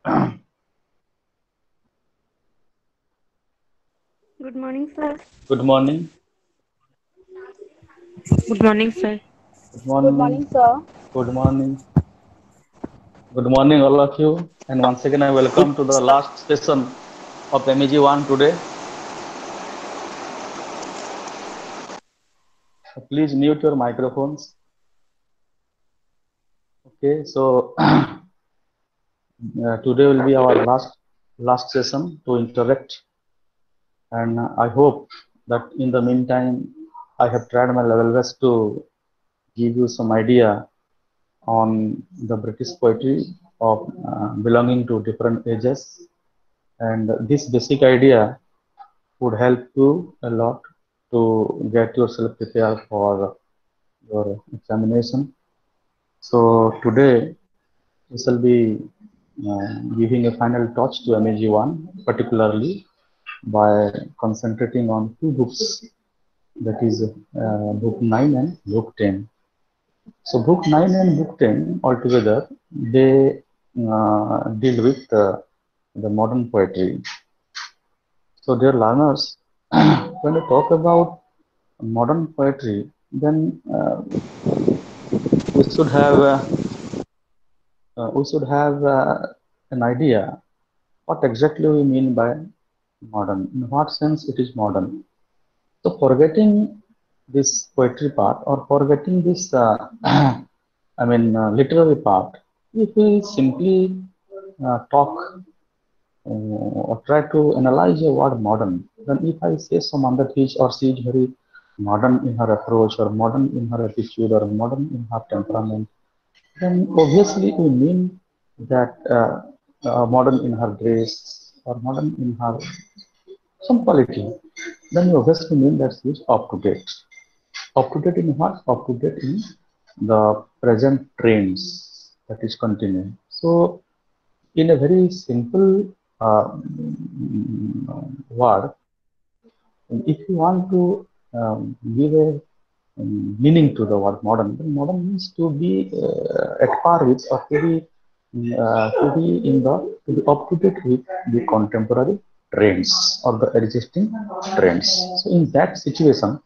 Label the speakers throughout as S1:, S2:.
S1: Good morning, sir.
S2: Good morning.
S1: Good morning, sir.
S2: Good
S3: Good morning,
S2: morning.
S3: sir.
S2: Good morning. Good morning, all of you. And once again, I welcome to the last session of MEG1 today. Please mute your microphones. Okay, so today will be our last session to interact, and I hope that in the meantime, I have tried my level best to give you some idea on the British poetry of belonging to different ages, and this basic idea would help you a lot to get yourself prepared for your examination. So today we shall be giving a final touch to MEG1, particularly by concentrating on two books, that is book 9 and book 10. So book 9 and book 10 altogether, they deal with the modern poetry. So dear learners, when we talk about modern poetry, then we should have an idea what exactly we mean by modern. In what sense it is modern? So forgetting this poetry part or forgetting this, literary part, if we simply talk or try to analyze a word modern, then if I say someone that he or she is very modern in her approach or modern in her attitude or modern in her temperament, then obviously we mean that modern in her dress or modern in her some quality. Then we obviously mean that she is up to date. Up to date in what? Up to date in the present trends that is continuing. So in a very simple word, if you want to give a meaning to the word modern, then modern means to be at par with or to be in the to be up to date with the contemporary trends or the existing trends. So in that situation,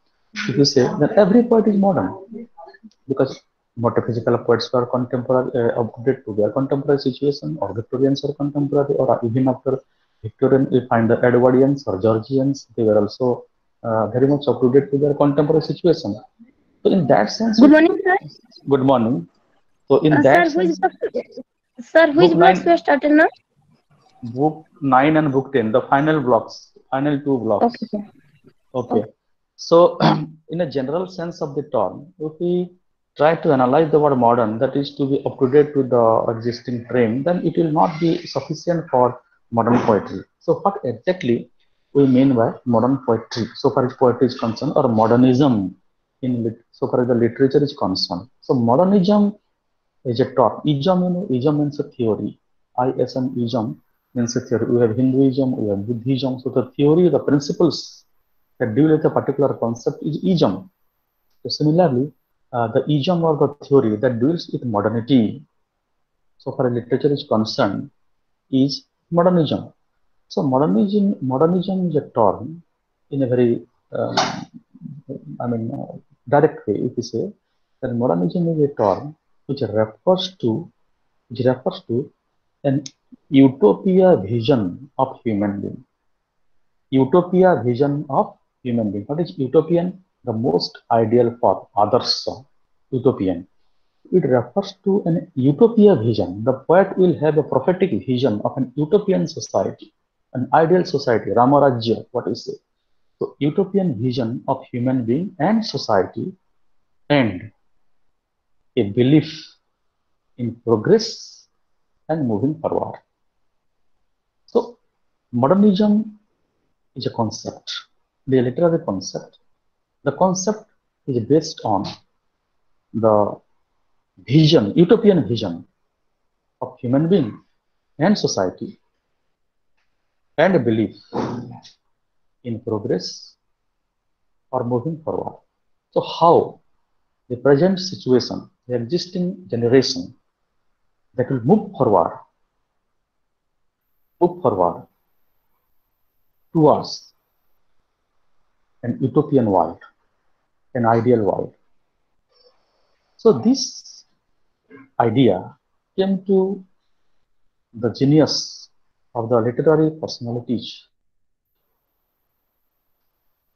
S2: if you say that every poet is modern, because metaphysical poets were contemporary, updated to their contemporary situation, or Victorians are contemporary, or even after Victorian, we find the Edwardians or Georgians, they were also very much up to date to their contemporary situation. So in that sense,
S1: Good morning, sir.
S2: good morning. So in that
S1: Sir, which
S2: sense,
S1: book, sir, which
S2: book
S1: blocks were
S2: nine,
S1: started now?
S2: book 9 and book 10, the final blocks, final two
S1: Okay,
S2: blocks.
S1: sir.
S2: Okay.
S1: Okay.
S2: So, in a general sense of the term, if we try to analyze the word modern, that is to be up to date with the existing trend, then it will not be sufficient for modern poetry. So, what exactly we mean by modern poetry, so far as poetry is concerned, or modernism so far as the literature is concerned. So, modernism is a term. Ism means a theory. Ism means a theory. We have Hinduism, we have Buddhism. So, the theory, the principles that deal with a particular concept is ism. So similarly, the ism or the theory that deals with modernity, so far as literature is concerned, is modernism. So modernism is a term in a very, I mean, direct way. If you say that modernism is a term which refers to an utopia vision of human being. Utopia vision of human being. What is utopian? The most ideal form, others. Utopian. It refers to an utopia vision. The poet will have a prophetic vision of an utopian society, an ideal society, Ramarajya, what is it? So utopian vision of human being and society, and a belief in progress and moving forward. So modernism is a concept, the literary concept. The concept is based on the vision, utopian vision of human being and society, and a belief in progress or moving forward. So how the present situation, the existing generation that will move forward move forward towards an utopian world, an ideal world. So this idea came to the genius of the literary personalities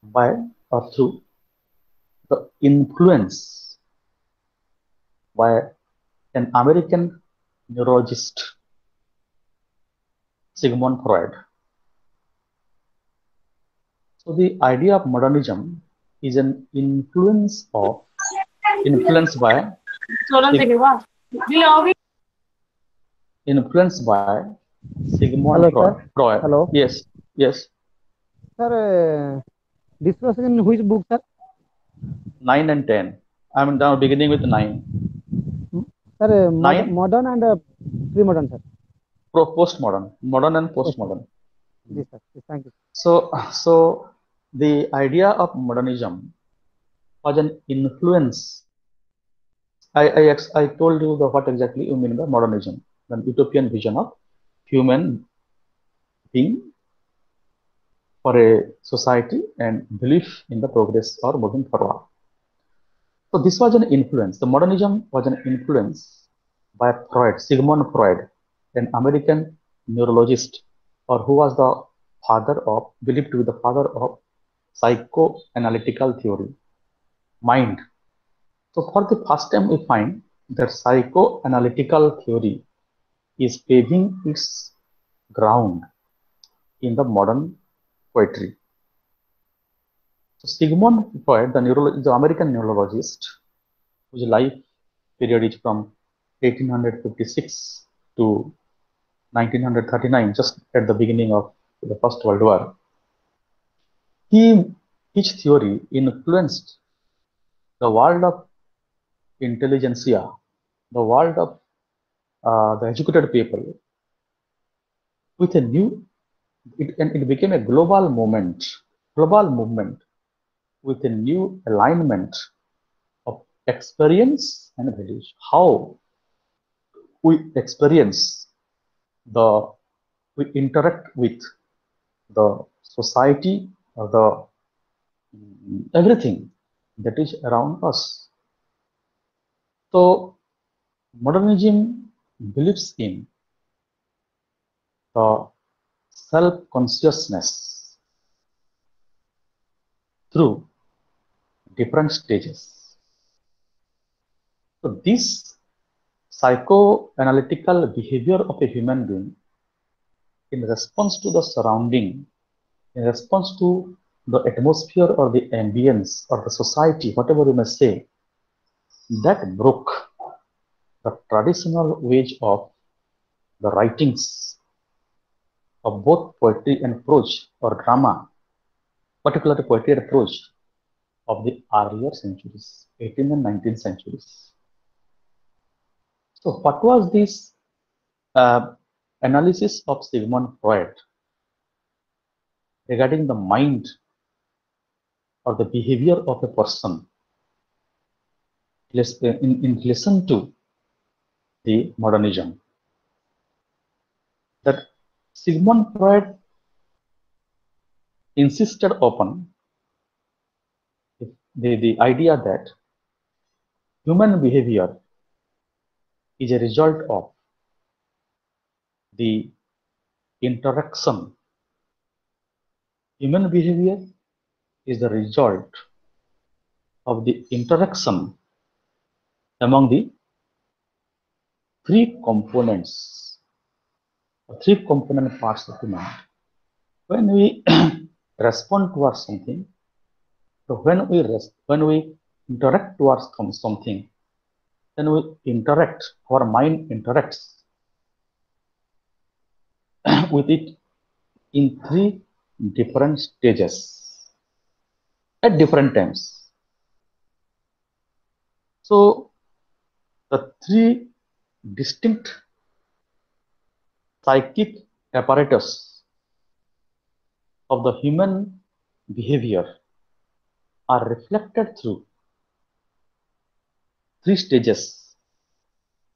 S2: by or through the influence by an American neurologist, Sigmund Freud. So the idea of modernism is an influence influenced by Sigmund
S3: Hello,
S2: Freud.
S3: sir. Hello.
S2: Yes, yes.
S3: Sir, discussing in which book, sir?
S2: 9 and 10. I'm now beginning with 9.
S3: Sir,
S2: 9,
S3: modern and pre-modern, sir.
S2: postmodern, modern and postmodern.
S3: Yes, sir. Yes, thank you.
S2: So the idea of modernism was an influence. I told you what exactly you mean by modernism, an utopian vision of human being for a society and belief in the progress or moving forward. So this was an influence. The modernism was an influence by Freud, Sigmund Freud, an American neurologist, or who was the believed to be the father of psychoanalytical theory, mind. So for the first time, we find that psychoanalytical theory is paving its ground in the modern poetry. So Sigmund Freud, the American neurologist, whose life period is from 1856 to 1939, just at the beginning of the First World War. His theory influenced the world of intelligentsia, the world of the educated people, with a and it became a global movement with a new alignment of experience and values. How we experience we interact with the society or everything that is around us. So modernism believes in the self-consciousness through different stages. So this psychoanalytical behavior of a human being in response to the surrounding, in response to the atmosphere or the ambience or the society, whatever you may say, that broke the traditional ways of the writings of both poetry and prose or drama, particularly poetry and prose of the earlier centuries, 18th and 19th centuries. So what was this analysis of Sigmund Freud regarding the mind or the behavior of a person in relation to the modernism? That Sigmund Freud insisted upon the idea that human behavior is a result of the interaction. Human behavior is the result of the interaction among the three components, three component parts of the mind. When we respond towards something, so when we interact towards something, then our mind interacts with it in three different stages at different times. So the three distinct psychic apparatus of the human behavior are reflected through three stages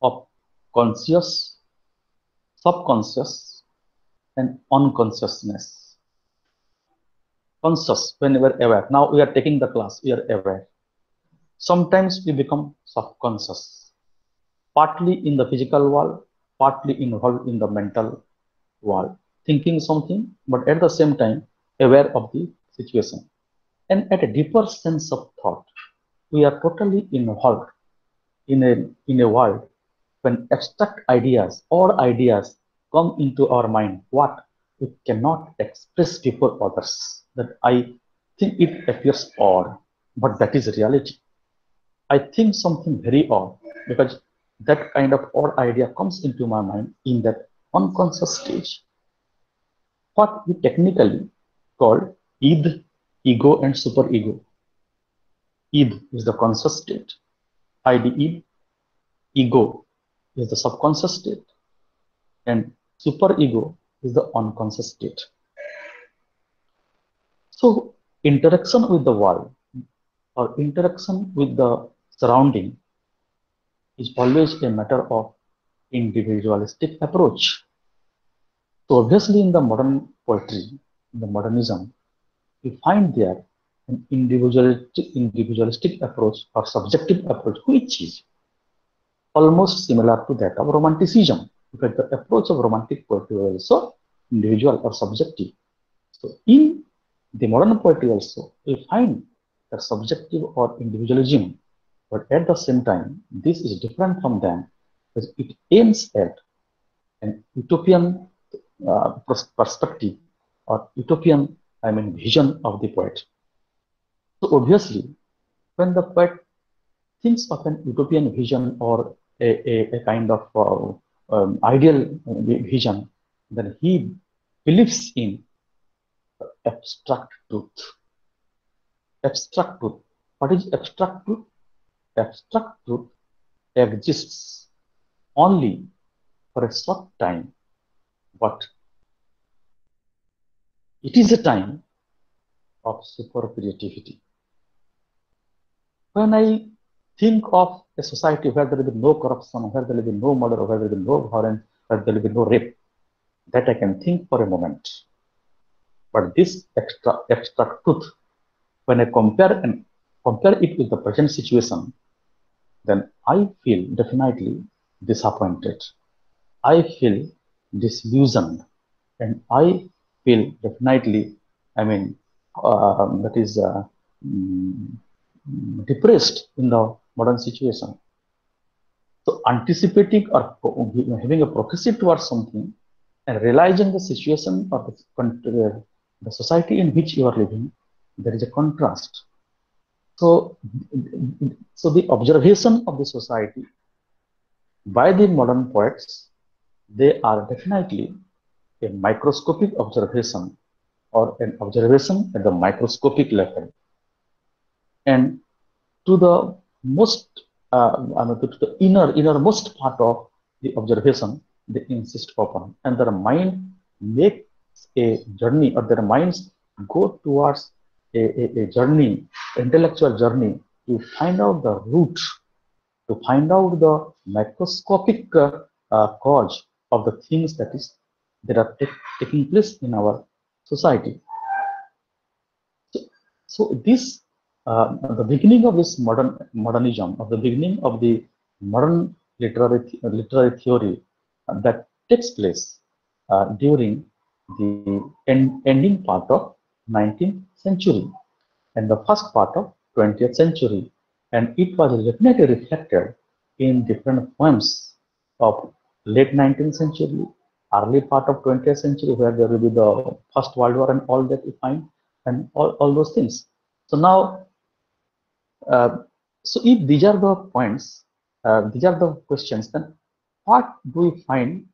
S2: of conscious, subconscious, and unconsciousness. Conscious when we are aware. Now we are taking the class, we are aware. Sometimes we become subconscious, partly in the physical world, partly involved in the mental world, thinking something, but at the same time aware of the situation. And at a deeper sense of thought, we are totally involved in a world when abstract ideas or ideas come into our mind, what we cannot express before others. That I think it appears odd, but that is reality. I think something very odd because that kind of odd idea comes into my mind in that unconscious stage. What we technically call id, ego, and superego. Id is the conscious state, id, ego is the subconscious state, and superego is the unconscious state. So, interaction with the world or interaction with the surrounding is always a matter of individualistic approach. So, obviously, in the modern poetry, in the modernism, we find there an individualistic approach or subjective approach, which is almost similar to that of romanticism, because the approach of romantic poetry was also individual or subjective. So in the modern poetry also, we find that subjective or individualism, but at the same time, this is different from them because it aims at an utopian perspective or utopian, vision of the poet. So obviously, when the poet thinks of an utopian vision or a kind of ideal vision, then he believes in abstract truth. Abstract truth. What is abstract truth? Abstract truth exists only for a short time, but it is a time of super creativity. When I think of a society where there will be no corruption, where there will be no murder, where there will be no violence, where there will be no rape, that I can think for a moment. But this abstract truth, when I compare it with the present situation, then I feel definitely disappointed. I feel disillusioned, and I feel definitely, I mean, that is mm, depressed in the modern situation. So anticipating or having a prophecy towards something and realizing the situation or the society in which you are living, there is a contrast. So, so the observation of the society by the modern poets, they are definitely a microscopic observation or an observation at the microscopic level. And to the most, to the innermost part of the observation, they insist upon, and their mind makes a journey, or their minds go towards a journey, intellectual journey, to find out the root, to find out the microscopic cause of the things that are taking place in our society. So this, the beginning of this modernism, of the beginning of the modern literary theory that takes place during the ending part of 19th century and the first part of 20th century, and it was definitely reflected in different poems of late 19th century, early part of 20th century, where there will be the First World War and all that we find, and all those things. So now, so if these are the points, these are the questions, then what do we find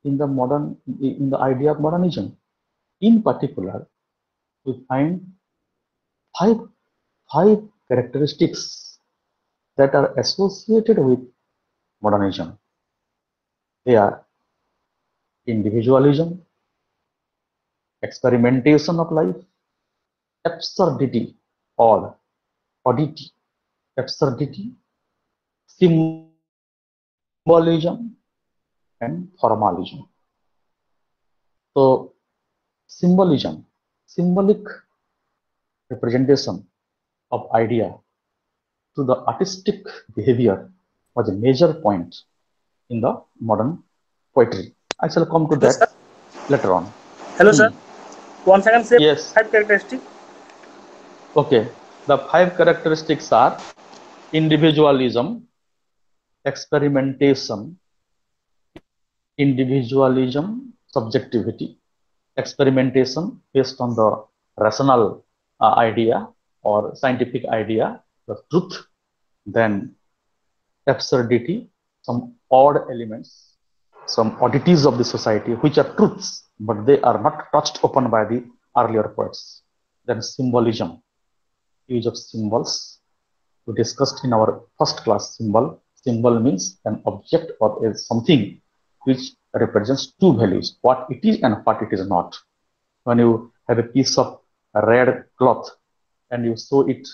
S2: in the idea of modernism? In particular, we find five five characteristics that are associated with modernism. They are individualism, experimentation of life, absurdity, or oddity, absurdity, symbolism, and formalism. So symbolism, symbolic representation of idea to the artistic behavior was a major point in the modern poetry. I shall come to
S4: Hello, sir.
S2: that later on.
S4: Hello, sir. Once again, say
S2: Yes.
S4: 5 characteristics.
S2: Okay. The 5 characteristics are individualism, experimentation, individualism, subjectivity, experimentation based on the rational idea or scientific idea, the truth, then absurdity, some odd elements, some oddities of the society, which are truths, but they are not touched upon by the earlier poets. Then symbolism, use of symbols. We discussed in our first class symbol. Symbol means an object or is something which represents two values, what it is and what it is not. When you have a piece of red cloth and you sew it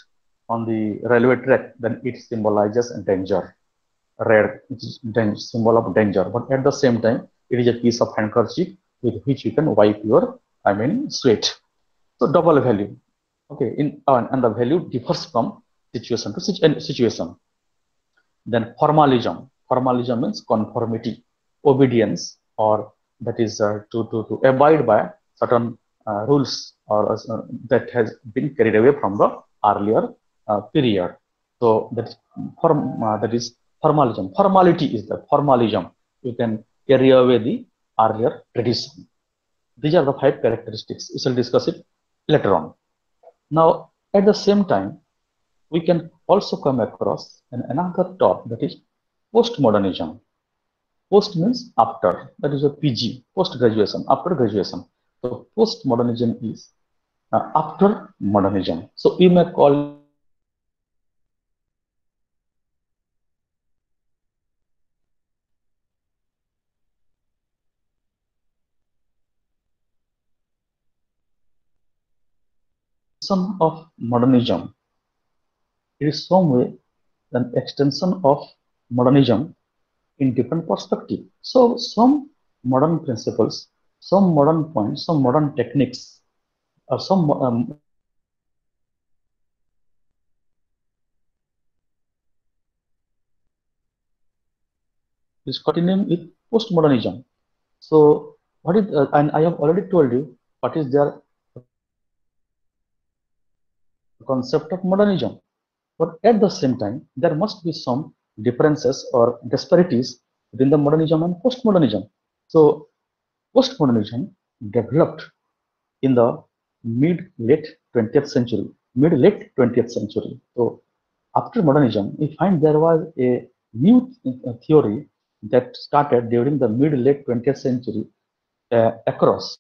S2: on the railway track, then it symbolizes danger. Red, which is symbol of danger, but at the same time, it is a piece of handkerchief with which you can wipe your, sweat. So double value. Okay, and the value differs from situation to situation. Then formalism. Formalism means conformity, obedience, or that is to abide by certain rules or that has been carried away from the earlier period. So that is formalism. Formality is the formalism. You can carry away the earlier tradition. These are the 5 characteristics. We shall discuss it later on. Now, at the same time, we can also come across another thought, that is postmodernism. Post means after, that is a PG, post graduation, after graduation. So postmodernism is after modernism. So we may call of modernism. It is some way an extension of modernism in different perspective. So some modern principles, some modern points, some modern techniques, or some is continuing with postmodernism. So what is and I have already told you what is their concept of modernism. But at the same time, there must be some differences or disparities within the modernism and postmodernism. So postmodernism developed in the mid-late 20th century, mid-late 20th century. So after modernism, we find there was a new theory that started during the mid-late 20th century across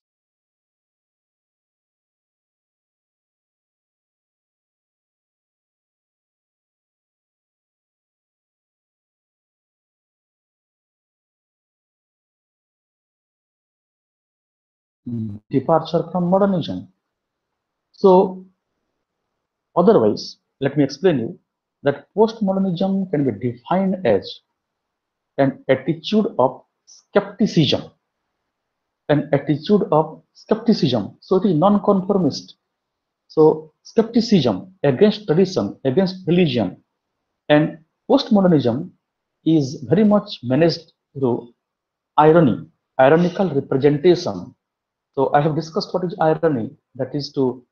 S2: departure from modernism. So otherwise, let me explain you that postmodernism can be defined as an attitude of skepticism, an attitude of skepticism. So it is non-conformist. So skepticism against tradition, against religion, and postmodernism is very much managed through irony, ironical representation. So I have discussed what is irony. That is to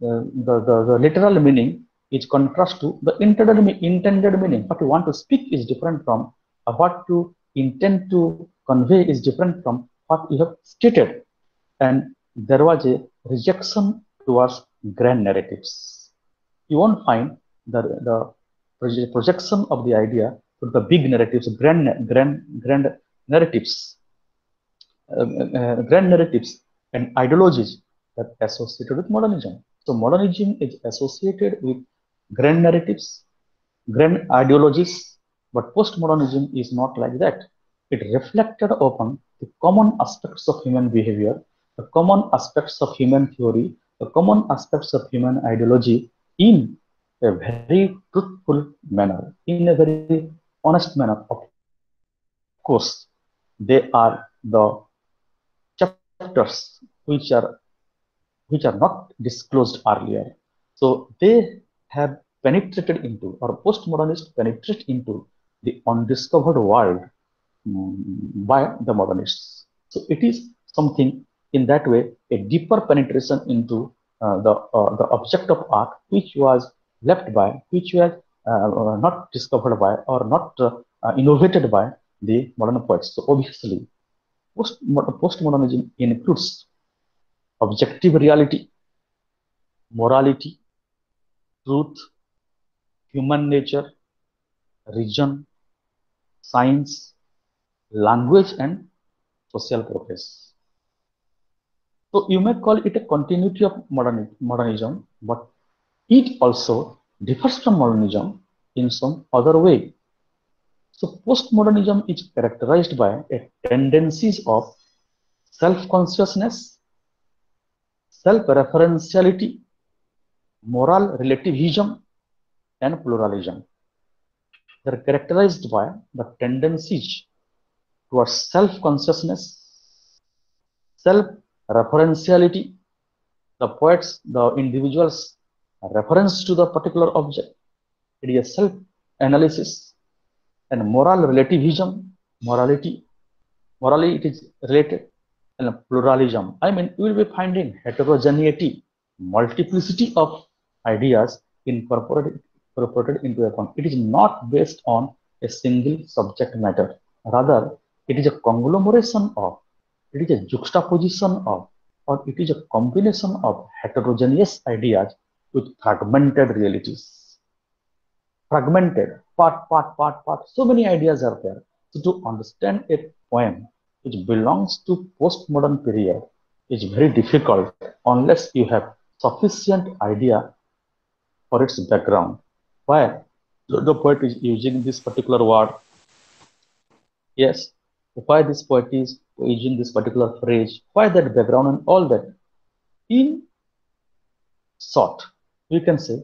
S2: the literal meaning is contrast to the intended meaning. What you want to speak is different from what you intend to convey is different from what you have stated. And there was a rejection towards grand narratives. You won't find the projection of the idea to the big narratives, grand narratives, grand narratives and ideologies that associated with modernism. So modernism is associated with grand narratives, grand ideologies, but postmodernism is not like that. It reflected upon the common aspects of human behavior, the common aspects of human theory, the common aspects of human ideology in a very truthful manner, in a very honest manner. Of course, they are the chapters which are which are not disclosed earlier. So they have penetrated into, or postmodernists penetrate into the undiscovered world by the modernists. So it is something in that way, a deeper penetration into the object of art, which was left by, which was not discovered by, or not innovated by the modern poets. So obviously, postmodernism includes objective reality, morality, truth, human nature, region, science, language, and social progress. So you may call it a continuity of modernism, but it also differs from modernism in some other way. So postmodernism is characterized by a tendencies of self-consciousness, self-referentiality, moral relativism, and pluralism. They are characterized by the tendencies towards self-consciousness, self-referentiality. The poets, the individuals reference to the particular object. It is a self-analysis and moral relativism, morality. Morally, it is related and pluralism. I mean, we will be finding heterogeneity, multiplicity of ideas incorporated into a one. It is not based on a single subject matter. Rather, it is a conglomeration of, it is a juxtaposition of, or it is a combination of heterogeneous ideas with fragmented realities. Fragmented, part. So many ideas are there. So to understand a poem which belongs to postmodern period is very difficult unless you have sufficient idea for its background. Why the poet is using this particular word? Yes, why this poet is using this particular phrase? Why that background and all that? In short, we can say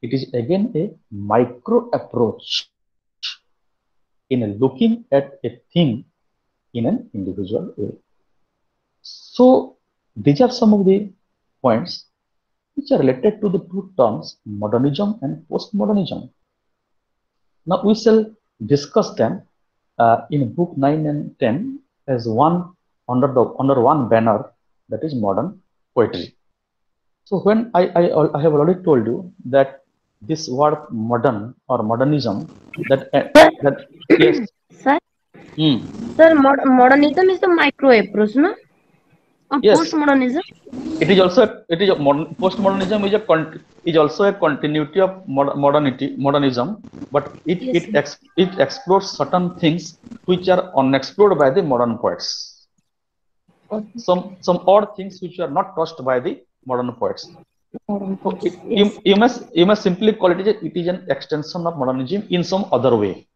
S2: it is again a micro approach in looking at a thing in an individual way. So these are some of the points which are related to the two terms modernism and postmodernism. Now we shall discuss them in book 9 and 10 as one under one banner, that is modern poetry. So when I have already told you that this word modern or modernism that yes.
S1: Sir,
S2: Hmm.
S1: modernism is the micro approach, no? Or
S2: Yes,
S1: postmodernism?
S2: it is also postmodernism is also a continuity of modernism, but
S1: Yes, sir.
S2: it explores certain things which are unexplored by the modern poets.
S1: Okay.
S2: Some odd things which are not touched by the modern poets. So
S1: Yes.
S2: you must simply call it is an extension of modernism in some other way.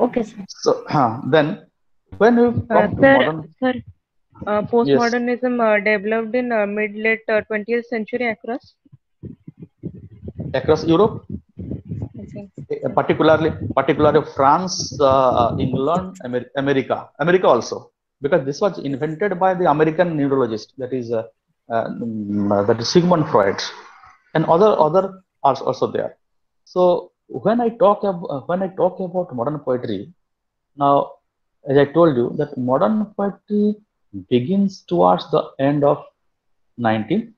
S1: Okay, sir.
S2: So then when we come to modern,
S1: Sir,
S2: yes,
S5: Postmodernism developed in mid-late 20th century across,
S2: across Europe,
S5: I think.
S2: particularly France, England, America also, because this was invented by the American neurologist, that is Sigmund Freud, and other are also there. So when I talk about modern poetry, now as I told you that modern poetry begins towards the end of 19th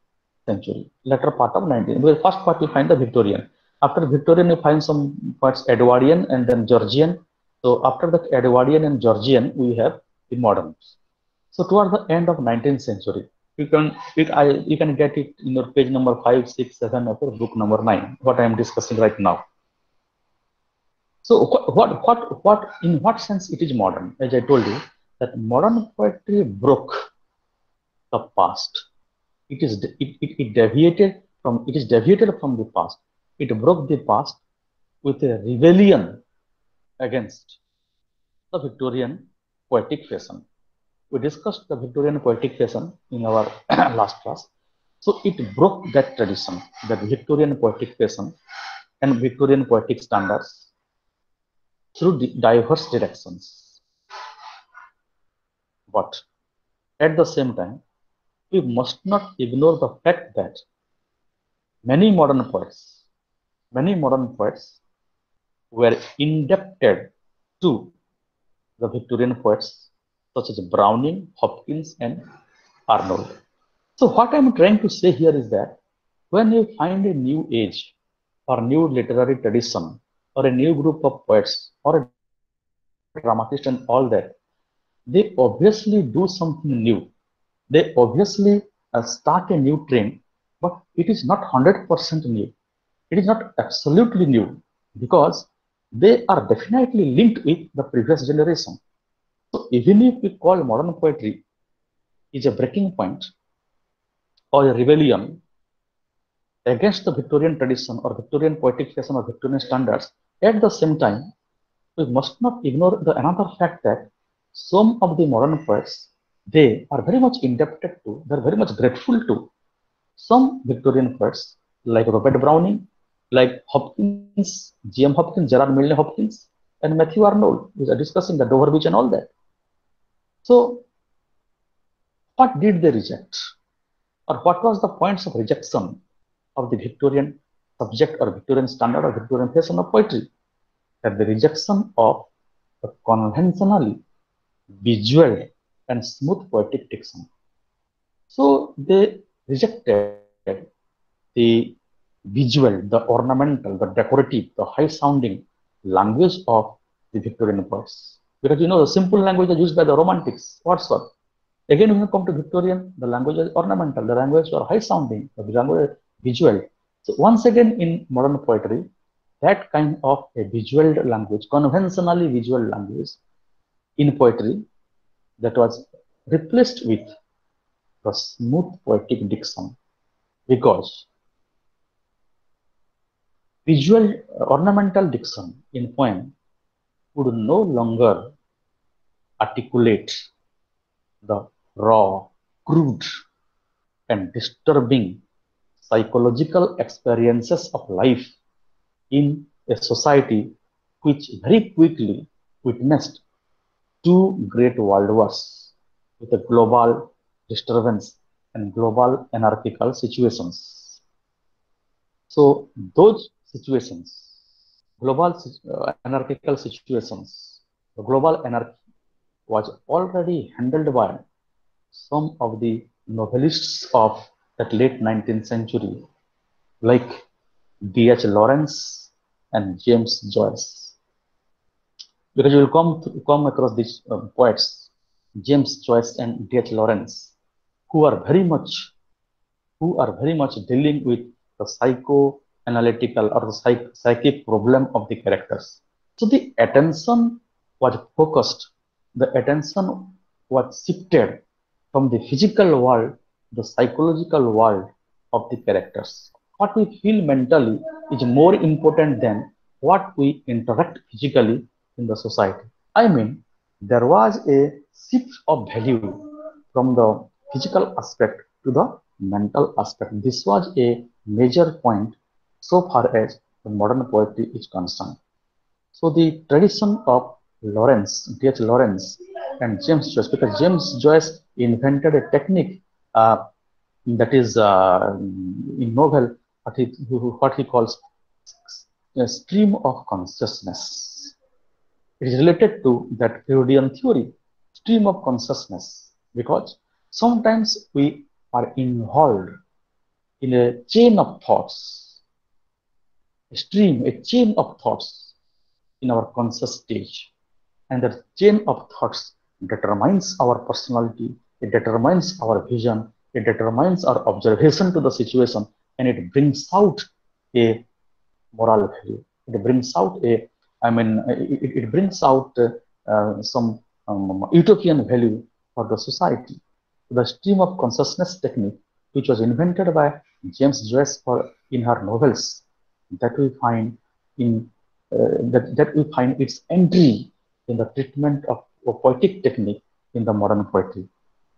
S2: century, latter part of 19th. Well, first part you find the Victorian. After Victorian, you find some parts Edwardian and then Georgian. So after the Edwardian and Georgian, we have the moderns. So towards the end of 19th century, you can get it in your page number 5, 6, 7 of your book number 9. What I am discussing right now. So in what sense it is modern? As I told you, that modern poetry broke the past. It is deviated from the past. It broke the past with a rebellion against the Victorian poetic fashion. We discussed the Victorian poetic fashion in our last class. So it broke that tradition, that Victorian poetic fashion and Victorian poetic standards through diverse directions. But at the same time, we must not ignore the fact that many modern poets were indebted to the Victorian poets such as Browning, Hopkins, and Arnold. So what I'm trying to say here is that when you find a new age or new literary tradition or a new group of poets or a dramatist and all that, they obviously do something new. They obviously start a new trend, but it is not 100% new. It is not absolutely new because they are definitely linked with the previous generation. So even if we call modern poetry is a breaking point or a rebellion against the Victorian tradition or Victorian poetic fashion or Victorian standards, at the same time, we must not ignore the another fact that some of the modern poets, they are very much indebted to, they're very much grateful to some Victorian poets like Robert Browning, like Hopkins, G.M. Hopkins, Gerard Milne Hopkins, and Matthew Arnold, who are discussing the Dover Beach and all that. So, what did they reject? Or what was the points of rejection of the Victorian subject or Victorian standard or Victorian fashion of poetry? That the rejection of the conventionally visual and smooth poetic diction. So they rejected the visual, the ornamental, the decorative, the high-sounding language of the Victorian poets. Because the simple language is used by the Romantics, Wordsworth. Again, when you come to Victorian, the language is ornamental, the language are high-sounding, the language is visual. So once again, in modern poetry, that kind of a visual language, conventionally visual language in poetry, that was replaced with the smooth poetic diction, because visual ornamental diction in poem would no longer articulate the raw, crude, and disturbing psychological experiences of life in a society which very quickly witnessed two great world wars with a global disturbance and global anarchical situations. So those situations, global anarchical situations, the global anarchy was already handled by some of the novelists of that late 19th century, like D.H. Lawrence and James Joyce. Because you will come across these poets, James Joyce and D.H. Lawrence, who are very much dealing with the psychoanalytical or the psychic problem of the characters. So the attention was focused, the attention was shifted from the physical world to the psychological world of the characters. What we feel mentally is more important than what we interact physically in the society. I mean, there was a shift of value from the physical aspect to the mental aspect. This was a major point so far as the modern poetry is concerned. So the tradition of Lawrence, D.H. Lawrence and James Joyce, because James Joyce invented a technique that is in novel what he calls a stream of consciousness. It is related to that Freudian theory, stream of consciousness, because sometimes we are involved in a chain of thoughts, a chain of thoughts in our conscious stage. And that chain of thoughts determines our personality, it determines our vision, it determines our observation to the situation, and it brings out a moral value. It brings out it brings out some utopian value for the society. The stream of consciousness technique, which was invented by James Joyce in her novels, that we find in that we find its entry in the treatment of poetic technique in the modern poetry.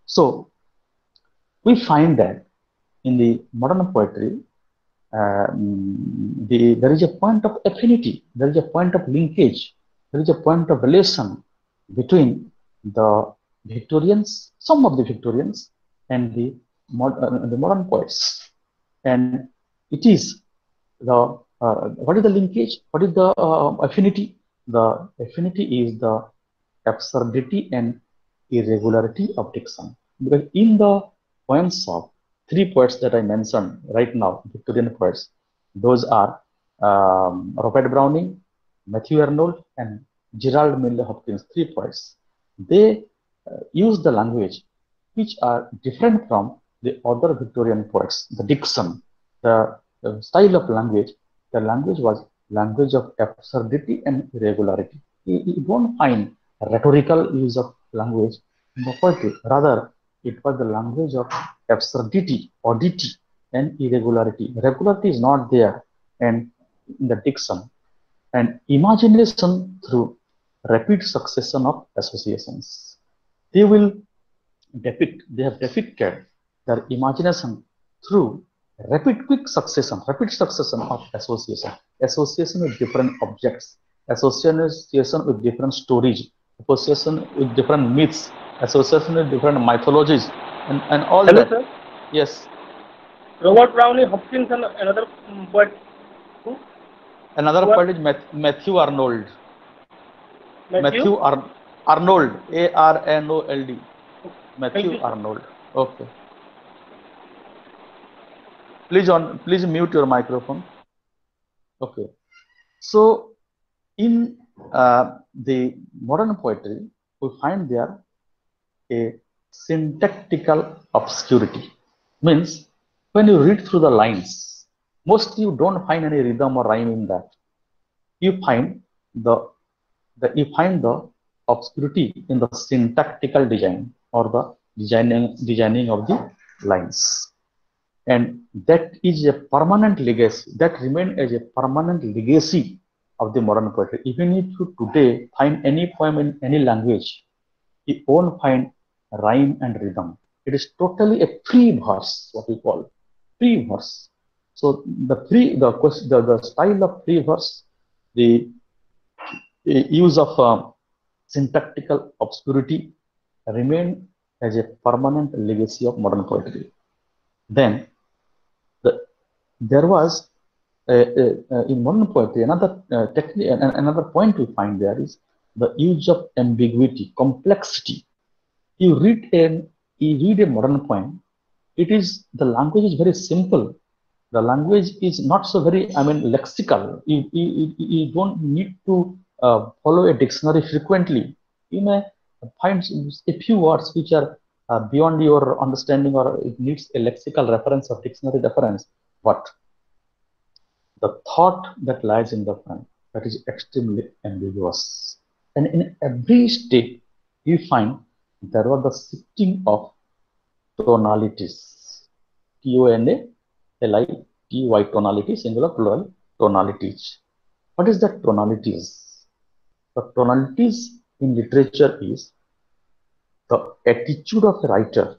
S2: So we find that in the modern poetry, there is a point of affinity, there is a point of linkage, there is a point of relation between the Victorians, some of the Victorians, and the the modern poets, and it is the what is the linkage? What is the affinity? The affinity is the absurdity and irregularity of diction. Because in the poems of three poets that I mentioned right now, Victorian poets, those are Robert Browning, Matthew Arnold, and Gerald Manley Hopkins, three poets. They use the language which are different from the other Victorian poets. The diction, the style of language, the language was language of absurdity and irregularity. You don't find rhetorical use of language in the poetry. Rather, it was the language of absurdity, oddity, and irregularity. Regularity is not there, and in the diction, and imagination through rapid succession of associations. They will they have depicted their imagination through rapid succession of association with different objects, association with different stories, association with different myths, association with different mythologies, and all
S4: Hello,
S2: that.
S4: sir.
S2: Yes.
S4: Robert Browning, Hopkins, and another poet. Who?
S2: Another
S4: Who are-
S2: poet is Matthew Arnold.
S4: Matthew.
S2: Arnold, Arnold. Matthew
S4: you, sir.
S2: Arnold. Okay. Please mute your microphone. Okay. So in the modern poetry, we find there a syntactical obscurity. Means when you read through the lines, mostly you don't find any rhythm or rhyme in that. You find the obscurity in the syntactical design or the designing of the lines. And that is a permanent legacy, that remains as a permanent legacy of the modern poetry. Even if you today find any poem in any language, you won't find rhyme and rhythm. It is totally a free verse, what we call free verse. So the style of free verse, the use of syntactical obscurity remain as a permanent legacy of modern poetry. Then there was in modern poetry another technique, another point we find there is the use of ambiguity, complexity. You read a modern poem, it is the language is very simple. The language is not so very, lexical. You don't need to follow a dictionary frequently. You may find a few words which are beyond your understanding, or it needs a lexical reference or dictionary reference. But the thought that lies in the poem, that is extremely ambiguous. And in every step, you find there was the shifting of tonalities. T-O-N-A-L-I-T-Y, tonality, singular, plural, tonalities. What is that tonalities? The tonalities in literature is the attitude of a writer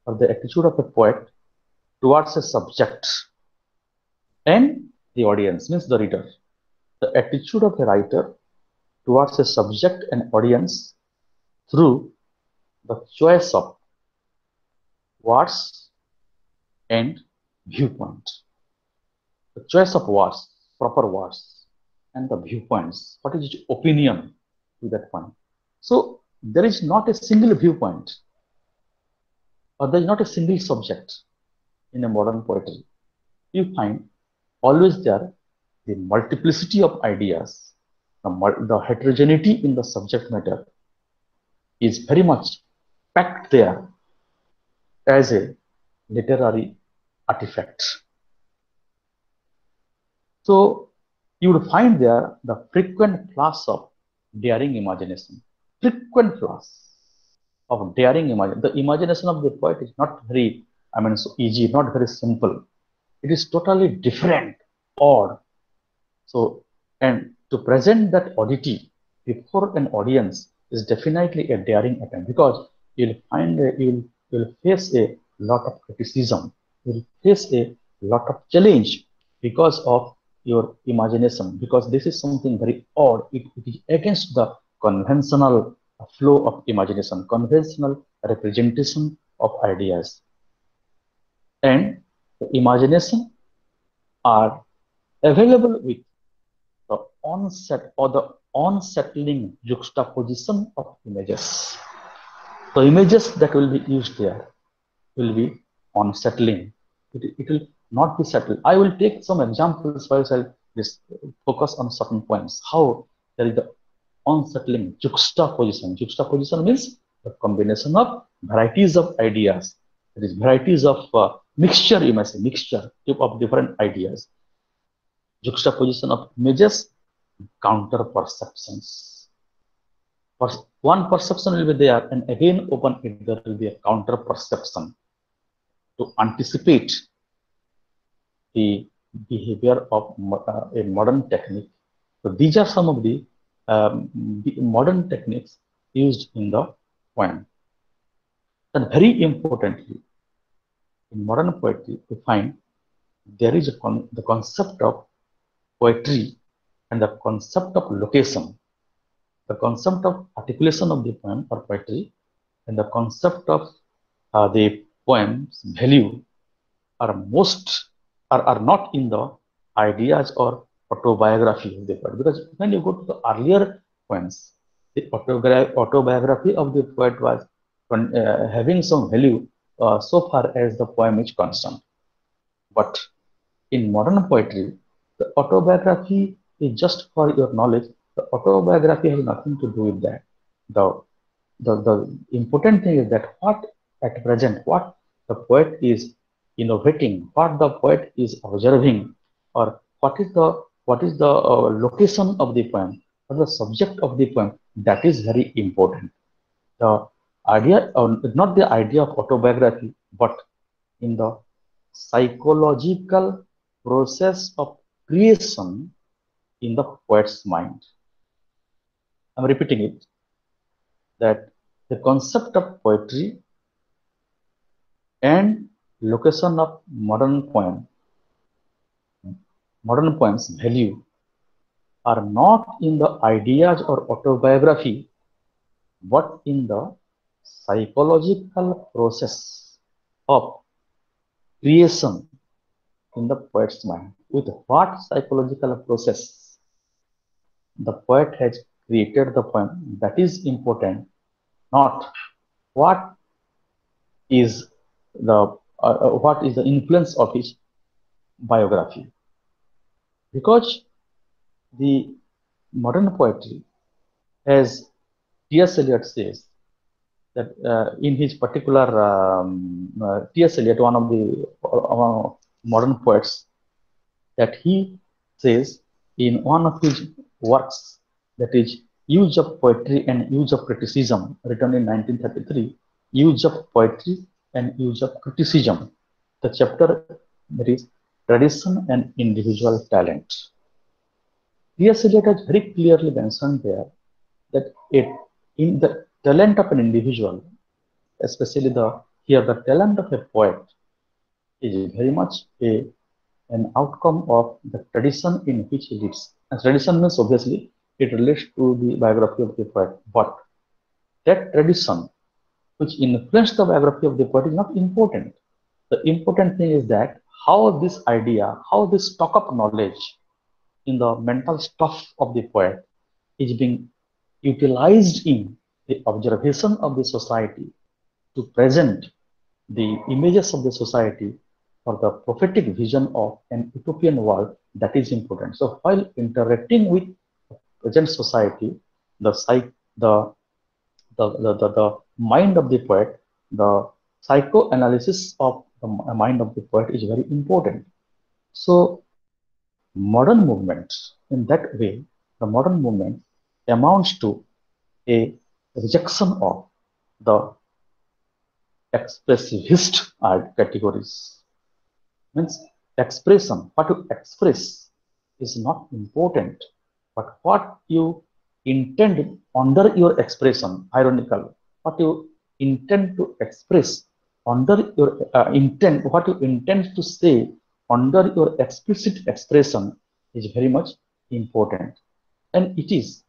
S2: or the attitude of a poet towards a subject and the audience, means the reader. The attitude of a writer towards a subject and audience through the choice of words and viewpoint. The choice of words, proper words, and the viewpoints. What is your opinion to that point? So there is not a single viewpoint, or there is not a single subject in a modern poetry. You find always there the multiplicity of ideas, the heterogeneity in the subject matter is very much packed there as a literary artifact. So you would find there the frequent flash of daring imagination. Frequent flash of daring imagination. The imagination of the poet is not very, so easy, not very simple. It is totally different, odd. So, and to present that oddity before an audience is definitely a daring attempt, because you'll find you'll face a lot of criticism, you'll face a lot of challenge because of your imagination, because this is something very odd. It is against the conventional flow of imagination, conventional representation of ideas. and the imagination are available with the onset or the unsettling juxtaposition of images. The images that will be used there will be unsettling. It will not be settled. I will take some examples first. I'll just focus on certain points. How there is the unsettling juxtaposition. Juxtaposition means the combination of varieties of ideas. There is varieties of mixture, you may say, mixture of different ideas. Juxtaposition of images, counter perceptions. One perception will be there, and again upon it there will be a counter perception to anticipate the behavior of a modern technique. So these are some of the modern techniques used in the poem. And very importantly, in modern poetry, we find there is the concept of poetry and the concept of location, the concept of articulation of the poem or poetry, and the concept of the poem's value are not in the ideas or autobiography of the poet. Because when you go to the earlier poems, the autobiography of the poet was having some value so far as the poem is concerned. But in modern poetry, the autobiography is just for your knowledge. The autobiography has nothing to do with that. The important thing is that what at present, what the poet is innovating, what the poet is observing, or what is the location of the poem, or the subject of the poem, that is very important. The idea, not the idea of autobiography, but in the psychological process of creation in the poet's mind. I'm repeating it, that the concept of poetry and location of modern poems value are not in the ideas or autobiography, but in the psychological process of creation in the poet's mind. With what psychological process the poet has created the poem, that is important, not what is the influence of his biography. Because the modern poetry, as T.S. Eliot says, that in his particular T.S. Eliot, one of the modern poets, that he says in one of his works, that is Use of Poetry and Use of Criticism, written in 1933, Use of Poetry and Use of Criticism. The chapter that is Tradition and Individual Talent. T.S. Eliot has very clearly mentioned there that in the talent of an individual, especially the talent of a poet, is very much an outcome of the tradition in which he lives. And tradition means obviously it relates to the biography of the poet, but that tradition which influenced the biography of the poet is not important. The important thing is that how this idea, how this stock of knowledge in the mental stuff of the poet is being utilized in the observation of the society to present the images of the society for the prophetic vision of an utopian world, that is important. So while interacting with the present society, the mind of the poet, the psychoanalysis of the mind of the poet is very important. So modern movements, in that way, the modern movement amounts to a rejection of the expressivist art categories. Means expression, what you express is not important, but what you intend under your expression, ironical, what you intend to express under your intent, what you intend to say under your explicit expression is very much important. And it is,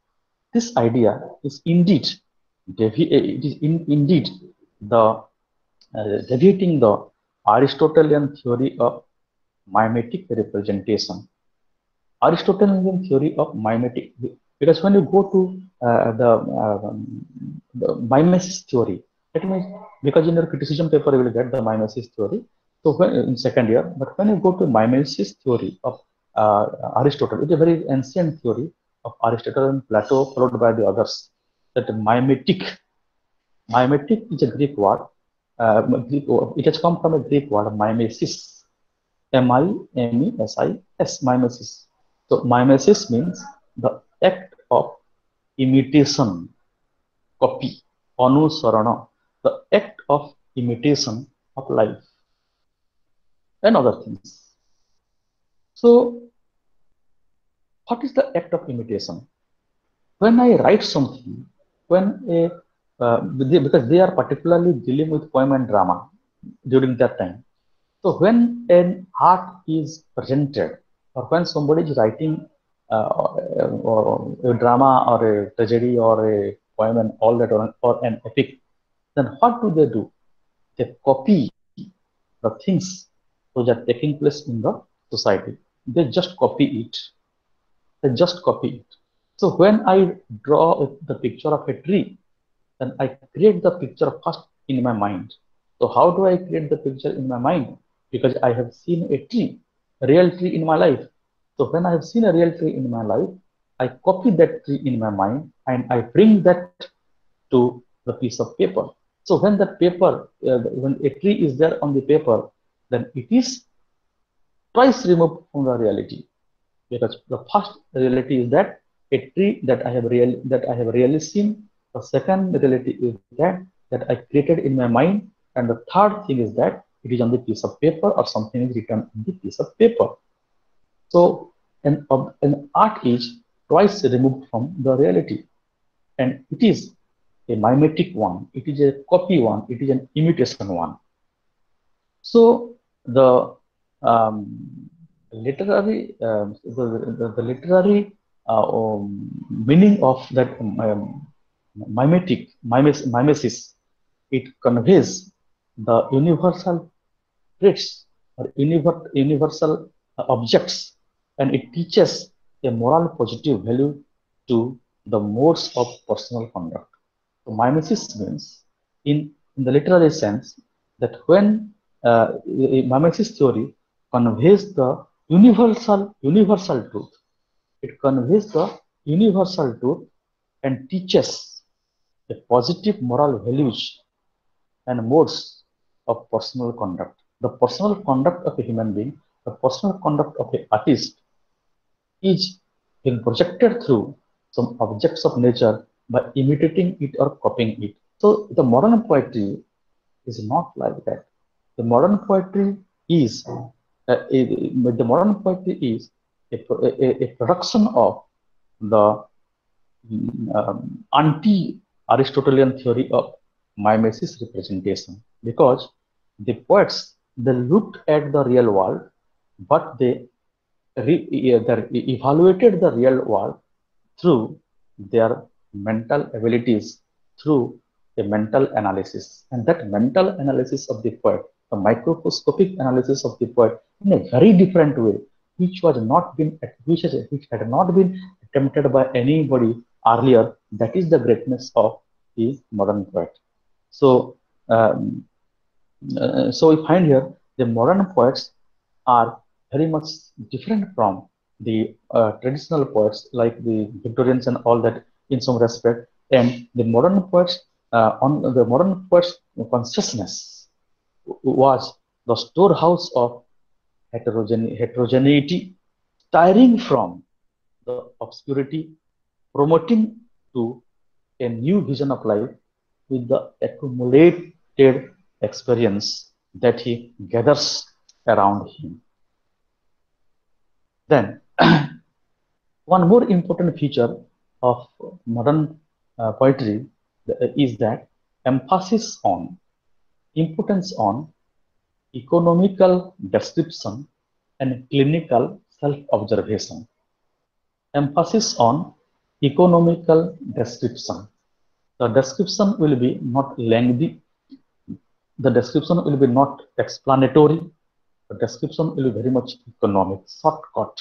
S2: this idea is indeed, indeed the deviating the Aristotelian theory of mimetic representation. Aristotelian theory of mimetic, because when you go to the mimesis theory, that means because in your criticism paper you will get the mimesis theory. So when in second year, but when you go to mimesis theory of Aristotle, it's a very ancient theory of Aristotle and Plato, followed by the others. That mimetic is a Greek word. It has come from a Greek word mimesis, mimesis, mimesis. So mimesis means the act of imitation, copy, anusarana, the act of imitation of life and other things. So what is the act of imitation? When I write something, because they are particularly dealing with poem and drama during that time. So when an art is presented, or when somebody is writing or a drama or a tragedy or a poem and all that, or an epic, then what do? They copy the things which are taking place in the society. They just copy it. So when I draw the picture of a tree, then I create the picture first in my mind. So how do I create the picture in my mind? Because I have seen a tree, a real tree in my life. So when I have seen a real tree in my life, I copy that tree in my mind and I bring that to the piece of paper. So when that paper, when a tree is there on the paper, then it is twice removed from the reality. Because the first reality is that a tree that I have really seen. The second reality is that I created in my mind, and the third thing is that it is on the piece of paper or something is written on the piece of paper. So an art is twice removed from the reality, and it is a mimetic one, it is a copy one, it is an imitation one. So the literary meaning of that mimesis, it conveys the universal traits or universal objects, and it teaches a moral positive value to the modes of personal conduct. So mimesis means, in the literary sense, that when mimesis theory conveys the universal truth. It conveys the universal truth and teaches the positive moral values and modes of personal conduct. The personal conduct of a human being, the personal conduct of an artist is being projected through some objects of nature by imitating it or copying it. So the modern poetry is not like that. The modern poetry is a production of the anti-Aristotelian theory of mimesis representation, because the poets, they looked at the real world, but they evaluated the real world through their mental abilities, through a mental analysis. And that mental analysis of the poet, the microscopic analysis of the poet, in a very different way, which had not been attempted by anybody earlier. That is the greatness of the modern poet. So, so we find here the modern poets are very much different from the traditional poets, like the Victorians and all that, in some respect. And the modern poets, consciousness was the storehouse of heterogeneity, tiring from the obscurity, promoting to a new vision of life with the accumulated experience that he gathers around him. Then, one more important feature of modern poetry is that emphasis on, importance on economical description and clinical self-observation. Emphasis on economical description. The description will be not lengthy. the description will be not explanatory. The description will be very much economic, shortcut.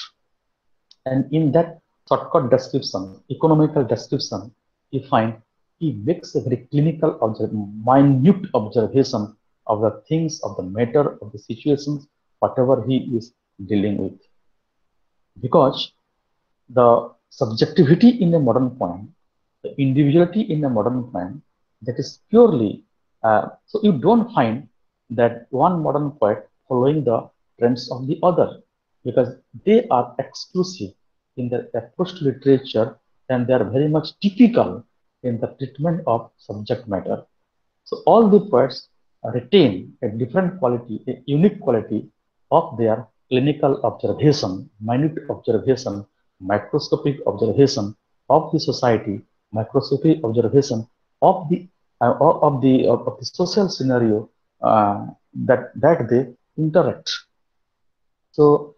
S2: And in that shortcut description, economical description, you find he makes a very clinical, minute observation of the things, of the matter, of the situations, whatever he is dealing with. Because the subjectivity in a modern poem, the individuality in a modern poem, that is purely, so you don't find that one modern poet following the trends of the other, because they are exclusive in their approach to literature, and they are very much typical in the treatment of subject matter. So all the poets retain a different quality, a unique quality of their clinical observation, minute observation, microscopic observation of the society, microscopic observation of the social scenario that they interact. So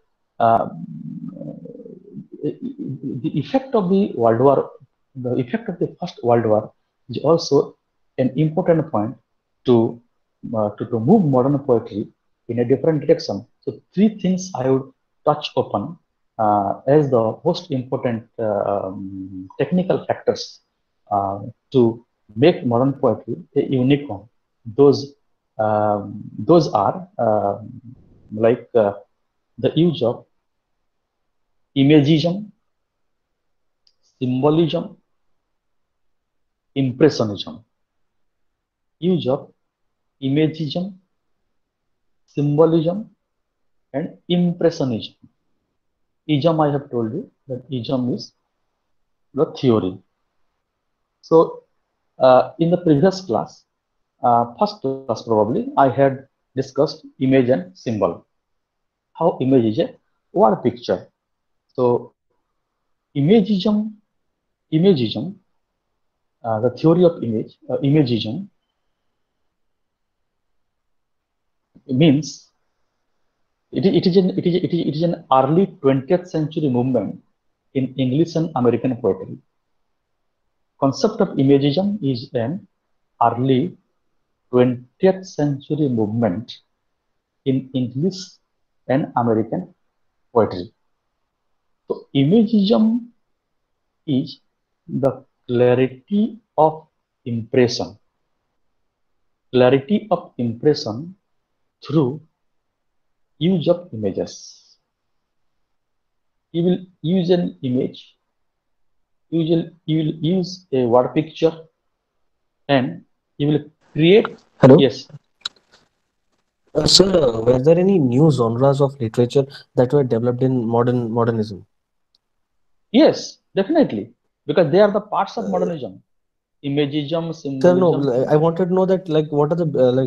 S2: the effect of the World War, the effect of the First World War is also an important point to move modern poetry in a different direction. So three things I would touch upon as the most important technical factors to make modern poetry a unique one. Those are like the use of imagism, symbolism, impressionism. Use of imagism, symbolism, and impressionism. Ism, I have told you that ism is the theory. So in the previous class, first class probably, I had discussed image and symbol. How image is a word picture. So imagism, the theory of imagism means it is an early 20th century movement in English and American poetry. Concept of imagism is an early 20th century movement in English and American poetry. So imagism is the clarity of impression. Clarity of impression through use of images. You will use an image, you will use a word picture, and you will create.
S6: Hello.
S2: Yes.
S6: Sir, were there any new genres of literature that were developed in modernism?
S2: Yes, definitely, because they are the parts of modernism. Imagism,
S6: Sir, no,
S2: symbolism.
S6: I wanted to know that what are the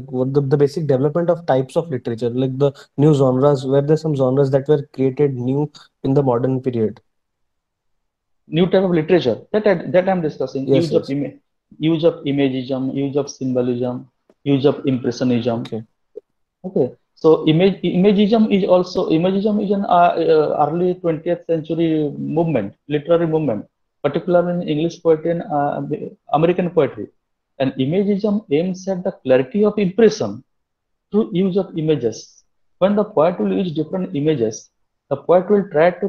S6: what the basic development of types of literature, like the new genres. Were there some genres that were created new in the modern period?
S2: New type of literature that I'm discussing.
S6: Yes,
S2: Use
S6: yes.
S2: of use of imagism, use of symbolism, use of impressionism.
S6: Okay.
S2: Okay. So imagism is an early 20th century movement, literary movement, particularly in English poetry and American poetry. And imagism aims at the clarity of impression through use of images. When the poet will use different images, the poet will try to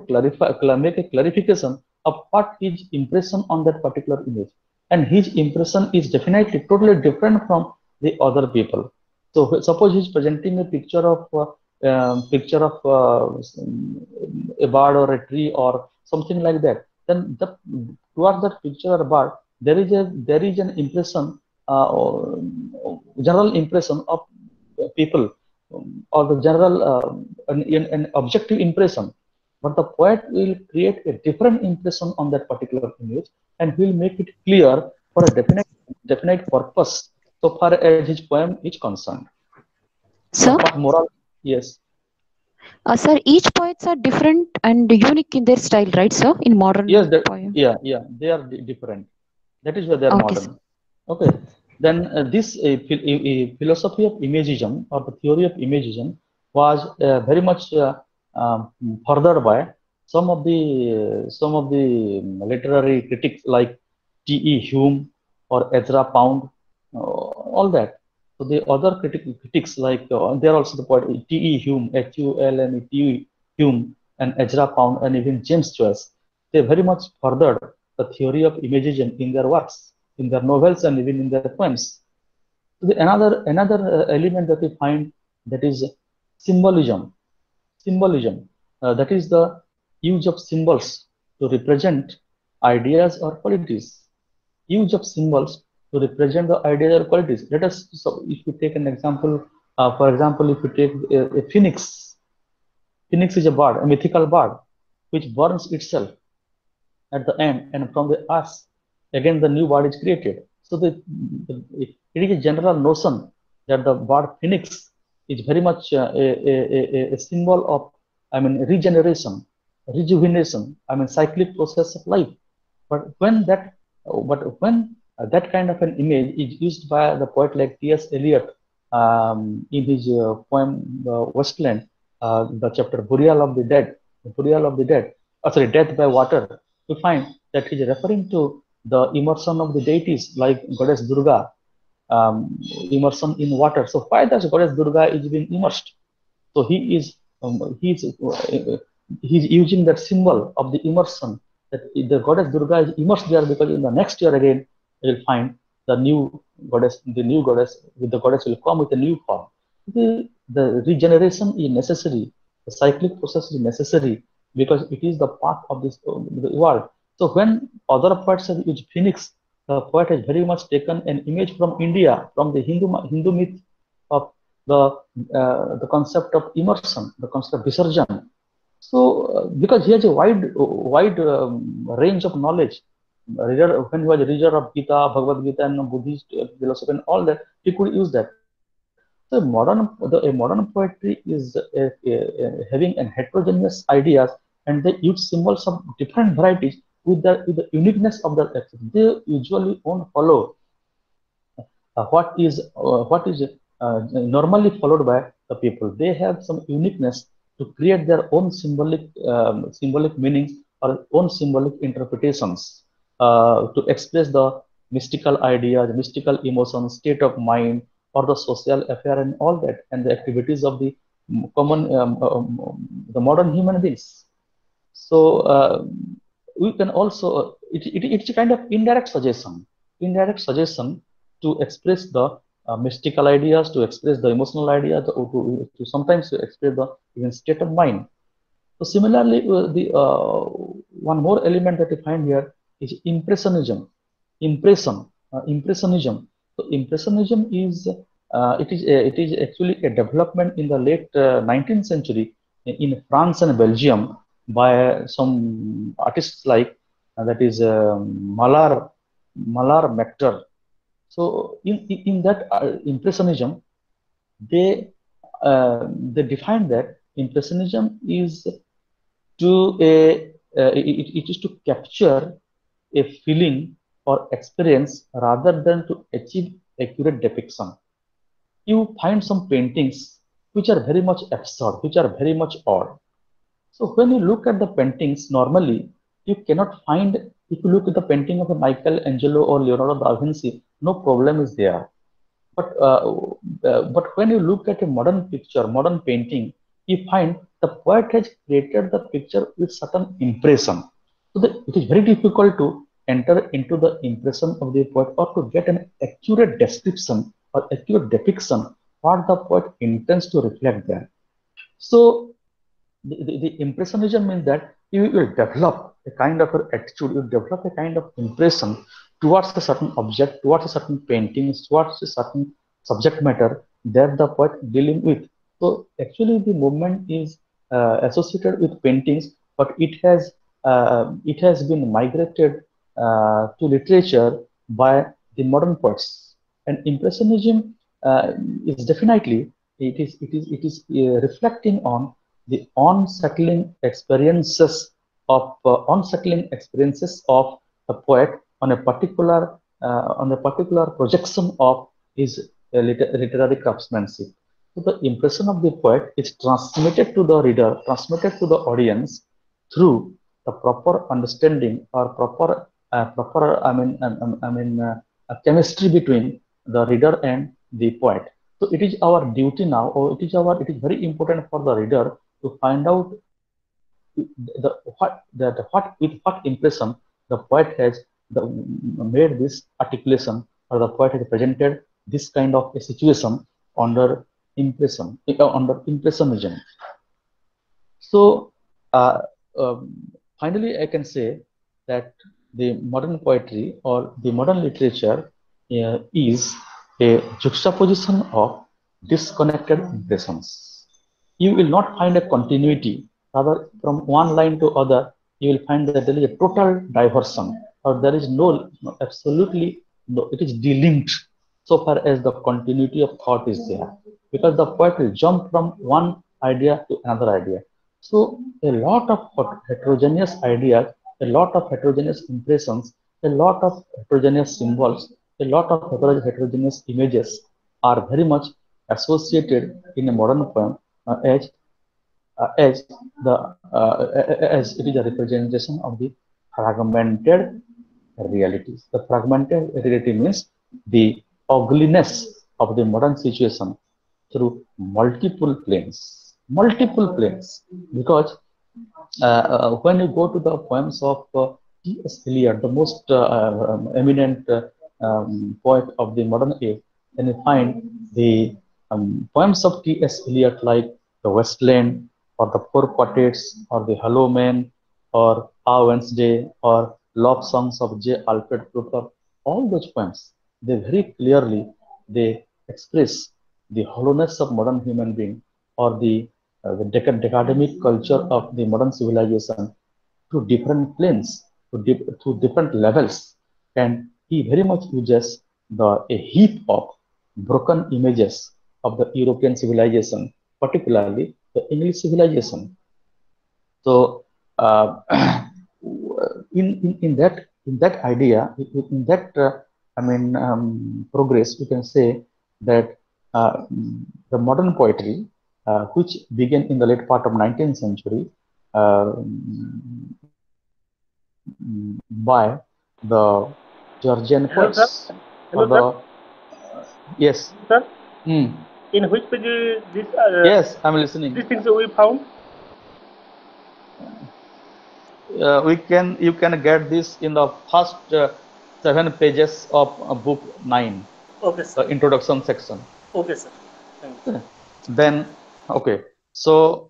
S2: make a clarification of what his impression on that particular image. And his impression is definitely totally different from the other people. So suppose he's presenting a picture of a bird or a tree or something like that. Then towards that picture or bird, there is an impression, general impression of people, or the general an objective impression. But the poet will create a different impression on that particular image, and will make it clear for a definite purpose, so far as his poem is concerned.
S7: Sir?
S2: But moral, yes.
S7: Sir, each poets are different and unique in their style, right, sir? In modern
S2: Yes,
S7: poem.
S2: yeah, they are different. That is why they are
S7: Okay,
S2: modern.
S7: sir.
S2: Okay. Then this philosophy of imagism, or the theory of imagism, was very much furthered by some of the literary critics like T.E. Hume or Ezra Pound, all that. So the other critics like there are also the poet T.E. Hume, Hulme, T.E. Hume, and Ezra Pound, and even James Joyce. They very much furthered the theory of imagism in their works, in their novels, and even in their poems. So another element that we find, that is symbolism. That is the use of symbols to represent ideas or qualities. Use of symbols to represent the ideas or qualities. Let us, so if you take an example, for example, if you take a phoenix. Phoenix is a bird, a mythical bird, which burns itself at the end, and from the ash, again the new bird is created. So it is a general notion that the bird phoenix is very much a symbol of, I mean, regeneration, rejuvenation, I mean, cyclic process of life. But when that kind of an image is used by the poet like T.S. Eliot in his poem Wasteland, the chapter Burial of the Dead, Death by Water, we find that he's referring to the immersion of the deities like Goddess Durga, immersion in water. So why does Goddess Durga is being immersed? So he's using that symbol of the immersion, that the Goddess Durga is immersed there, because in the next year again you'll find the new goddess with the goddess will come with a new form. The regeneration is necessary, the cyclic process is necessary, because it is the path of this the world. So when other poets have used phoenix, the poet has very much taken an image from India, from the Hindu myth of the concept of immersion, the concept of visarjan. So because he has a wide range of knowledge, when he was a reader of Gita, Bhagavad Gita, and Buddhist philosophy and all that, he could use that. So a modern poetry is having an heterogeneous ideas, and they use symbols of different varieties with the uniqueness of their action. They usually won't follow what is normally followed by the people. They have some uniqueness to create their own symbolic meanings or own symbolic interpretations to express the mystical ideas, mystical emotions, state of mind, or the social affair and all that, and the activities of the common the modern human beings. So we can also it's a kind of indirect suggestion to express the mystical ideas, to express the emotional ideas, to sometimes to express the even state of mind. So similarly, the one more element that we find here is impressionism. Impressionism. So impressionism is it is actually a development in the late 19th century in France and Belgium by some artists like that is Malar Mector. So in that impressionism, they define that impressionism is it is to capture a feeling or experience rather than to achieve accurate depiction. You find some paintings which are very much absurd, which are very much odd. So when you look at the paintings, normally you cannot find, if you look at the painting of a Michelangelo or Leonardo da Vinci, no problem is there. But when you look at a modern picture, modern painting, you find the poet has created the picture with certain impression. So it is very difficult to enter into the impression of the poet or to get an accurate description or accurate depiction what the poet intends to reflect there. So the impressionism means that you will develop a kind of attitude, you develop a kind of impression towards a certain object, towards a certain painting, towards a certain subject matter that the poet dealing with. So actually the movement is associated with paintings, but it has been migrated to literature by the modern poets. And impressionism is definitely it is reflecting on the unsettling experiences of a poet on a particular projection of his literary craftsmanship. So the impression of the poet is transmitted to the reader, transmitted to the audience through the proper understanding or proper chemistry between the reader and the poet. So it is our duty now, or it is very important for the reader to find out with what impression the poet has made this articulation, or the poet has presented this kind of a situation under under impressionism. So uh, um, finally I can say that the modern poetry or the modern literature is a juxtaposition of disconnected impressions. You will not find a continuity. Rather, from one line to other, you will find that there is a total diversion, or there is absolutely no, it is delinked so far as the continuity of thought is there, because the poet will jump from one idea to another idea. So a lot of heterogeneous ideas, a lot of heterogeneous impressions, a lot of heterogeneous symbols, a lot of heterogeneous images are very much associated in a modern poem as the as it is a representation of the fragmented realities. The fragmented reality means the ugliness of the modern situation through multiple planes. Multiple planes, because when you go to the poems of T.S. Eliot, the most eminent poet of the modern age, then you find the poems of T.S. Eliot like The Westland, or The Four Quartets, or The Hollow Man, or A Wednesday, or Love Songs of J. Alfred Prufrock. All those poems, they very clearly they express the hollowness of modern human being, or the decademic culture of the modern civilization, to different planes, to different levels. And he very much uses a heap of broken images of the European civilization, particularly the English civilization. So uh, in that idea, in that progress, we can say that the modern poetry, which began in the late part of 19th century, uh, by the Georgian
S4: Hello, sir.
S2: poets,
S4: Hello,
S2: or the yes.
S4: Sir,
S2: Hmm.
S4: in which page this
S2: Yes, I'm listening.
S4: these things we found?
S2: You can get this in the first 7 pages of book 9,
S4: Okay,
S2: the
S4: sir.
S2: introduction section.
S4: Okay, sir. Thank you.
S2: Then okay, so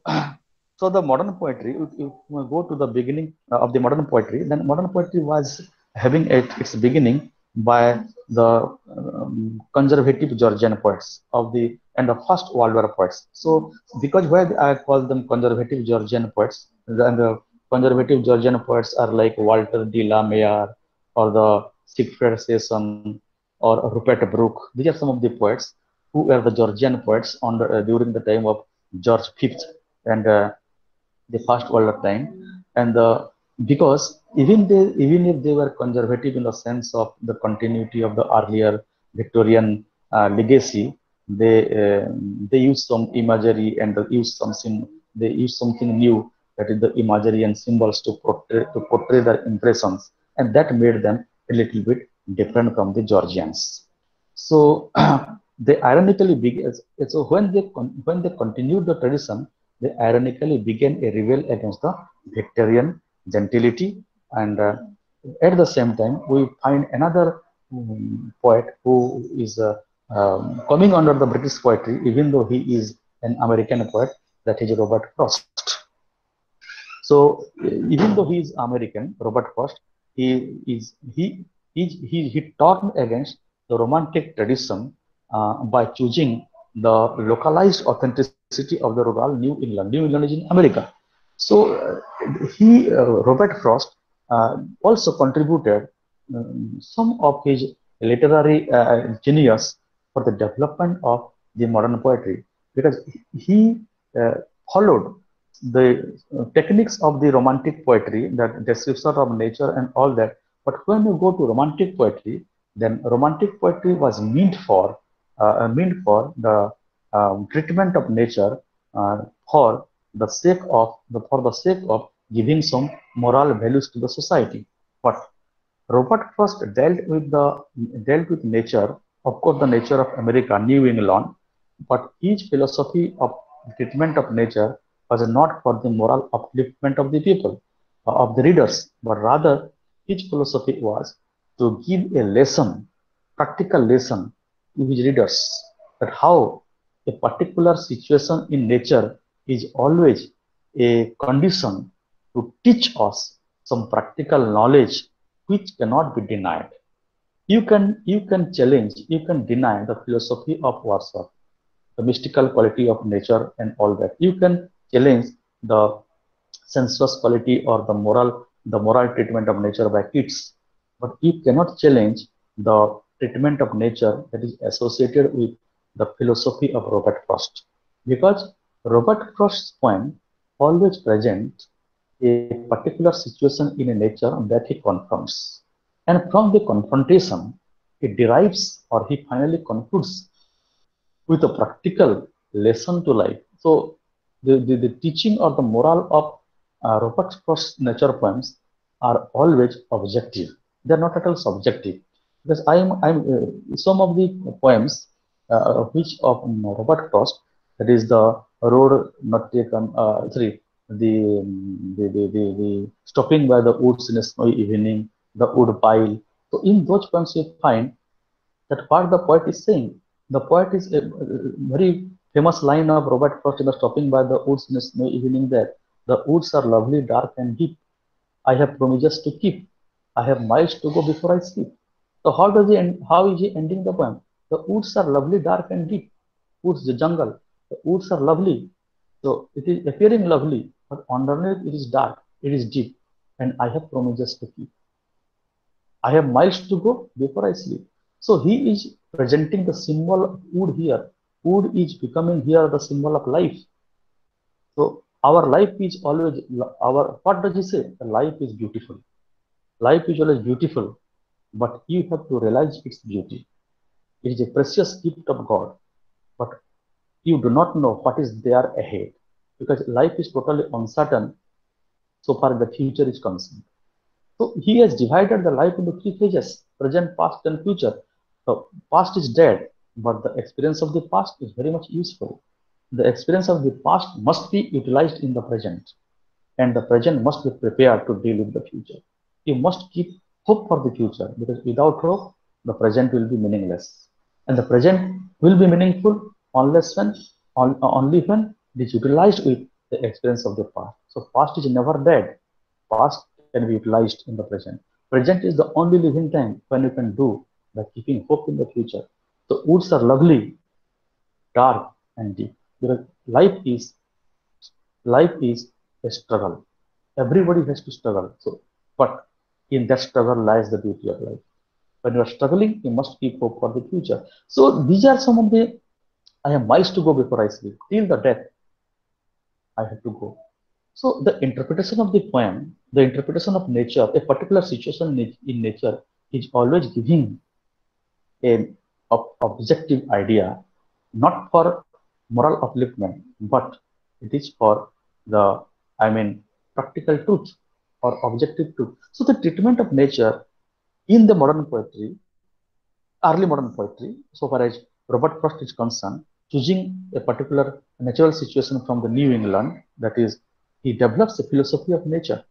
S2: so the modern poetry, if we go to the beginning of the modern poetry, then modern poetry was having its beginning by the conservative Georgian poets of the end of First World War poets. So because why I call them conservative Georgian poets, and the conservative Georgian poets are like Walter de la Mare, or the Siegfried Sassoon, or Rupert Brooke. These are some of the poets who were the Georgian poets during the time of George V and the First World War time. And because even if they were conservative in the sense of the continuity of the earlier Victorian legacy, they they use some imagery, and they use something new, that is the imagery and symbols to portray their impressions, and that made them a little bit different from the Georgians. So they ironically began. So when they continued the tradition, they ironically began a rebel against the Victorian gentility. And at the same time, we find another poet who is coming under the British poetry, even though he is an American poet, that is Robert Frost. So even though he is American, Robert Frost, he turned against the Romantic tradition by choosing the localized authenticity of the rural New England. New England is in America. So Robert Frost also contributed some of his literary genius for the development of the modern poetry, because he uh, followed the techniques of the Romantic poetry, that description of nature and all that. But when you go to Romantic poetry, then Romantic poetry was meant for the treatment of nature, uh, for the sake of giving some moral values to the society. But Robert first dealt with nature of course, the nature of America, New England, but each philosophy of treatment of nature was not for the moral upliftment of the people, of the readers, but rather each philosophy was to give a lesson, practical lesson to his readers, that how a particular situation in nature is always a condition to teach us some practical knowledge which cannot be denied. You can challenge, you can deny the philosophy of Wordsworth, the mystical quality of nature and all that. You can challenge the sensuous quality or the moral treatment of nature by kids, but you cannot challenge the treatment of nature that is associated with the philosophy of Robert Frost, because Robert Frost's poem always presents a particular situation in a nature that he confronts, and from the confrontation he derives or he finally concludes with a practical lesson to life. So the teaching or the moral of Robert Frost's nature poems are always objective. They're not at all subjective. Because some of the poems which of Robert Frost, that is the road not taken, the stopping by the woods in a snowy evening, the wood pile. So in those poems you find that what the poet is saying. The poet is a very famous line of Robert Frost in the stopping by the woods in a snowy evening that the woods are lovely, dark and deep. I have promises to keep. I have miles to go before I sleep. So how does he end, how is he ending the poem? The woods are lovely, dark and deep. Woods, the jungle. The woods are lovely. So it is appearing lovely, but underneath it is dark, it is deep, and I have promises to keep. I have miles to go before I sleep. So he is presenting the symbol of wood here. Wood is becoming here the symbol of life. So our life is always what does he say? The life is beautiful. Life is always beautiful, but you have to realize its beauty. It is a precious gift of God, but you do not know what is there ahead, because life is totally uncertain so far the future is concerned. So he has divided the life into three phases: present, past, and future. The past is dead, but the experience of the past is very much useful. The experience of the past must be utilized in the present, and the present must be prepared to deal with the future. You must keep hope for the future, because without hope, the present will be meaningless. And the present will be meaningful only when it is utilized with the experience of the past. So past is never dead. Past can be utilized in the present. Present is the only living time when you can do by keeping hope in the future. So woods are lovely, dark and deep, because life is a struggle. Everybody has to struggle. So, but in that struggle lies the beauty of life. When you are struggling, you must keep hope for the future. So these are some of the I have miles to go before I sleep. Till the death, I have to go. So the interpretation of the poem, the interpretation of nature, a particular situation in nature is always giving an objective idea, not for moral upliftment, but it is for the, practical truth or objective truth. So the treatment of nature in the modern poetry, early modern poetry, so far as Robert Frost is concerned, choosing a particular natural situation from the New England, that is, he develops a philosophy of nature.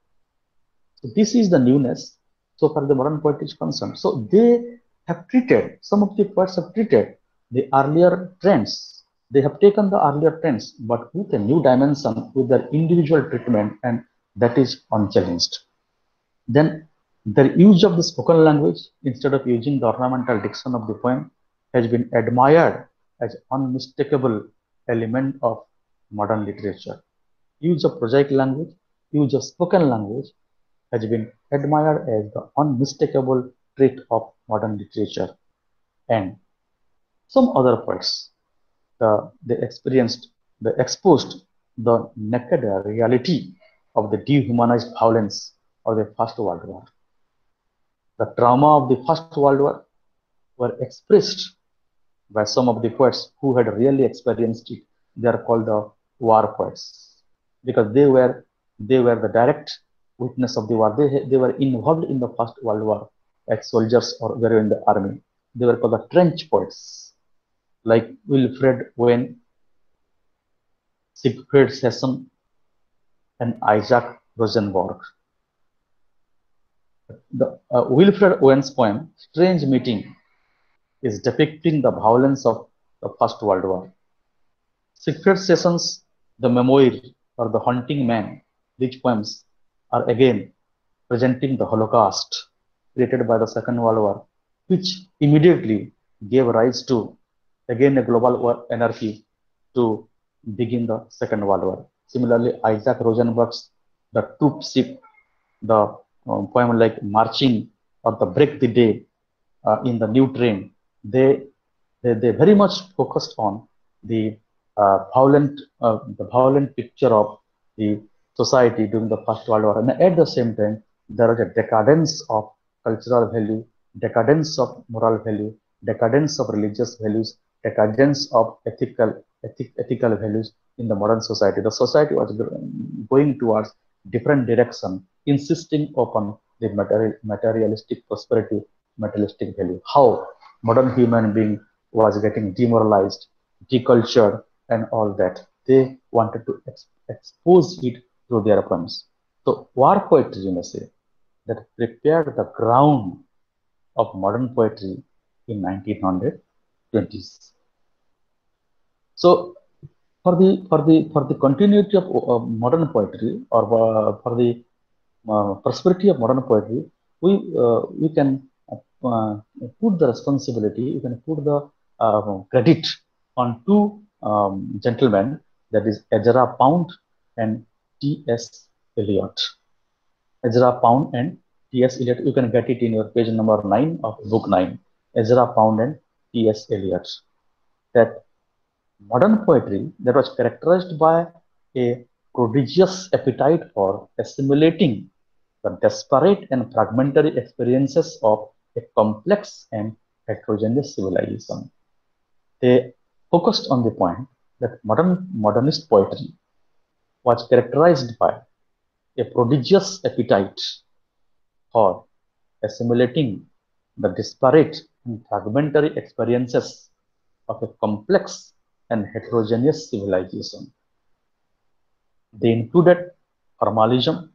S2: So this is the newness so far the modern poetry is concerned. So they have treated, some of the poets have treated the earlier trends. They have taken the earlier trends, but with a new dimension, with their individual treatment, and that is unchallenged. Then the use of the spoken language instead of using the ornamental diction of the poem has been admired as unmistakable element of modern literature. Use of prosaic language, use of spoken language has been admired as the unmistakable trait of modern literature. And some other poets, they exposed the naked reality of the dehumanized violence of the First World War. The trauma of the First World War were expressed by some of the poets who had really experienced it. They are called the war poets, because they were the direct witness of the war. They were involved in the First World War as soldiers or they were in the army. they were called the trench poets, like Wilfred Owen, Siegfried Sassoon, and Isaac Rosenberg. The Wilfred Owen's poem, Strange Meeting, is depicting the violence of the First World War. Siegfried Sassoon's The Memoir or The Haunting Man, these poems are again presenting the Holocaust created by the Second World War, which immediately gave rise to again a global war anarchy to begin the Second World War. Similarly, Isaac Rosenberg's The Troop Ship, the poem like Marching or The Break the Day in the New Train, they very much focused on the violent picture of the society during the First World War, and at the same time there was a decadence of cultural value, decadence of moral value, decadence of religious values, decadence of ethical values in the modern society. The society was going towards different direction, insisting upon the materialistic prosperity, materialistic value. How modern human being was getting demoralized, decultured, and all that. They wanted to expose it through their poems. So war poetry, you may say, that prepared the ground of modern poetry in 1920s. So for the continuity of modern poetry, or for the prosperity of modern poetry, we can put the responsibility, we can put the credit on two gentlemen, that is Ezra Pound and T.S. Eliot. Ezra Pound and T.S. Eliot, you can get it in your page number 9 of book 9. Ezra Pound and T.S. Eliot. That modern poetry that was characterized by a prodigious appetite for assimilating the disparate and fragmentary experiences of a complex and heterogeneous civilization. They focused on the point that modernist poetry was characterized by a prodigious appetite for assimilating the disparate and fragmentary experiences of a complex and heterogeneous civilization. They included formalism,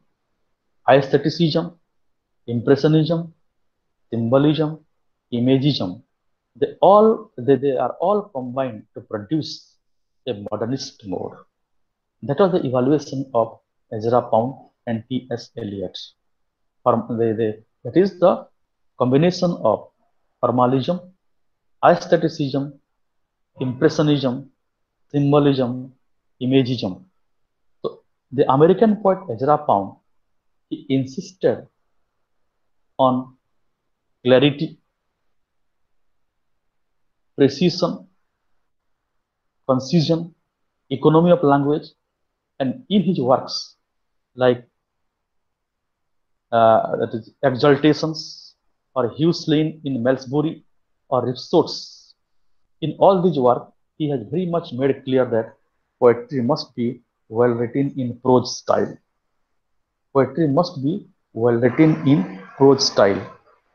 S2: aestheticism, impressionism, symbolism, imagism. They are all combined to produce a modernist mode. That was the evaluation of Ezra Pound and T.S. Eliot. That is the combination of formalism, aestheticism, impressionism, symbolism, imagism. So the American poet Ezra Pound, he insisted on clarity, precision, concision, economy of language, and in his works like that is Exaltations or Hughes Lane in Malmesbury or Rhapsodies, in all these work he has very much made clear that poetry must be well written in prose style. Poetry must be well written in prose style,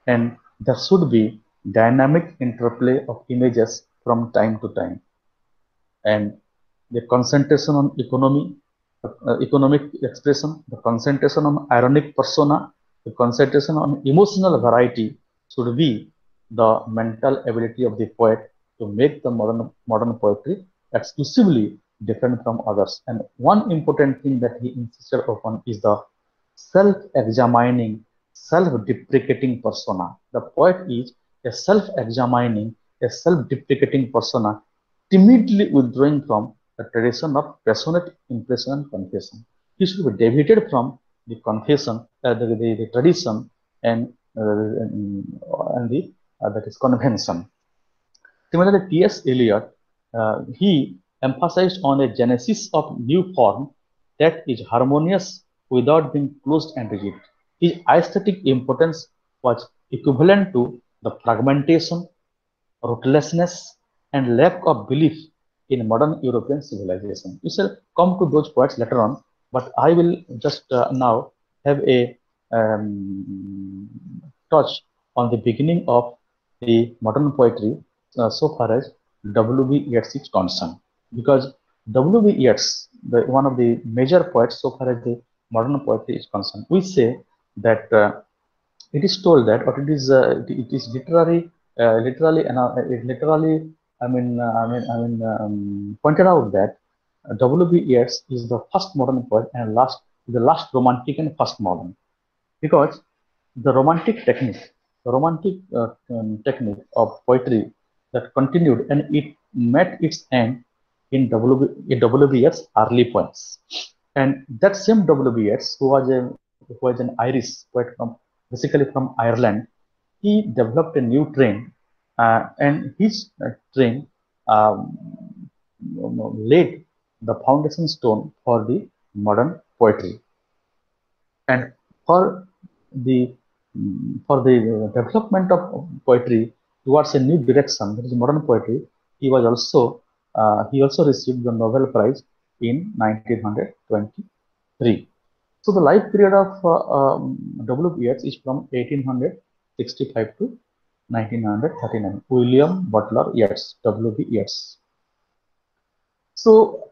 S2: and there should be dynamic interplay of images from time to time, and the concentration on economic expression, the concentration on ironic persona, the concentration on emotional variety should be the mental ability of the poet to make the modern poetry exclusively different from others. And one important thing that he insisted upon is the self-examining, self-deprecating persona. The poet is a self-examining, a self-deprecating persona, timidly withdrawing from the tradition of passionate impression and confession. He should be deviated from the confession, the tradition, and that is convention. Similarly, T.S. Eliot, he emphasized on a genesis of new form that is harmonious without being closed and rigid. His aesthetic importance was equivalent to the fragmentation, rootlessness, and lack of belief in modern European civilization. We shall come to those points later on, but I will just now have a touch on the beginning of the modern poetry so far as W.B. Yeats is concerned, because W.B. Yeats, one of the major poets so far as the modern poetry is concerned, we say that it is told that, or it is literally, pointed out that W.B. Yeats is the first modern poet and the last romantic and first modern, because the romantic technique of poetry that continued, and it met its end in W.B. Yeats' early poems. And that same W.B. Yeats, who was an Irish poet basically from Ireland, he developed a new train, and his train um, laid the foundation stone for the modern poetry. And for the development of poetry towards a new direction, that is modern poetry, he also received the Nobel Prize in 1923. So the life period of W.B. Yeats is from 1865 to 1939. William Butler Yeats, W.B. Yeats. So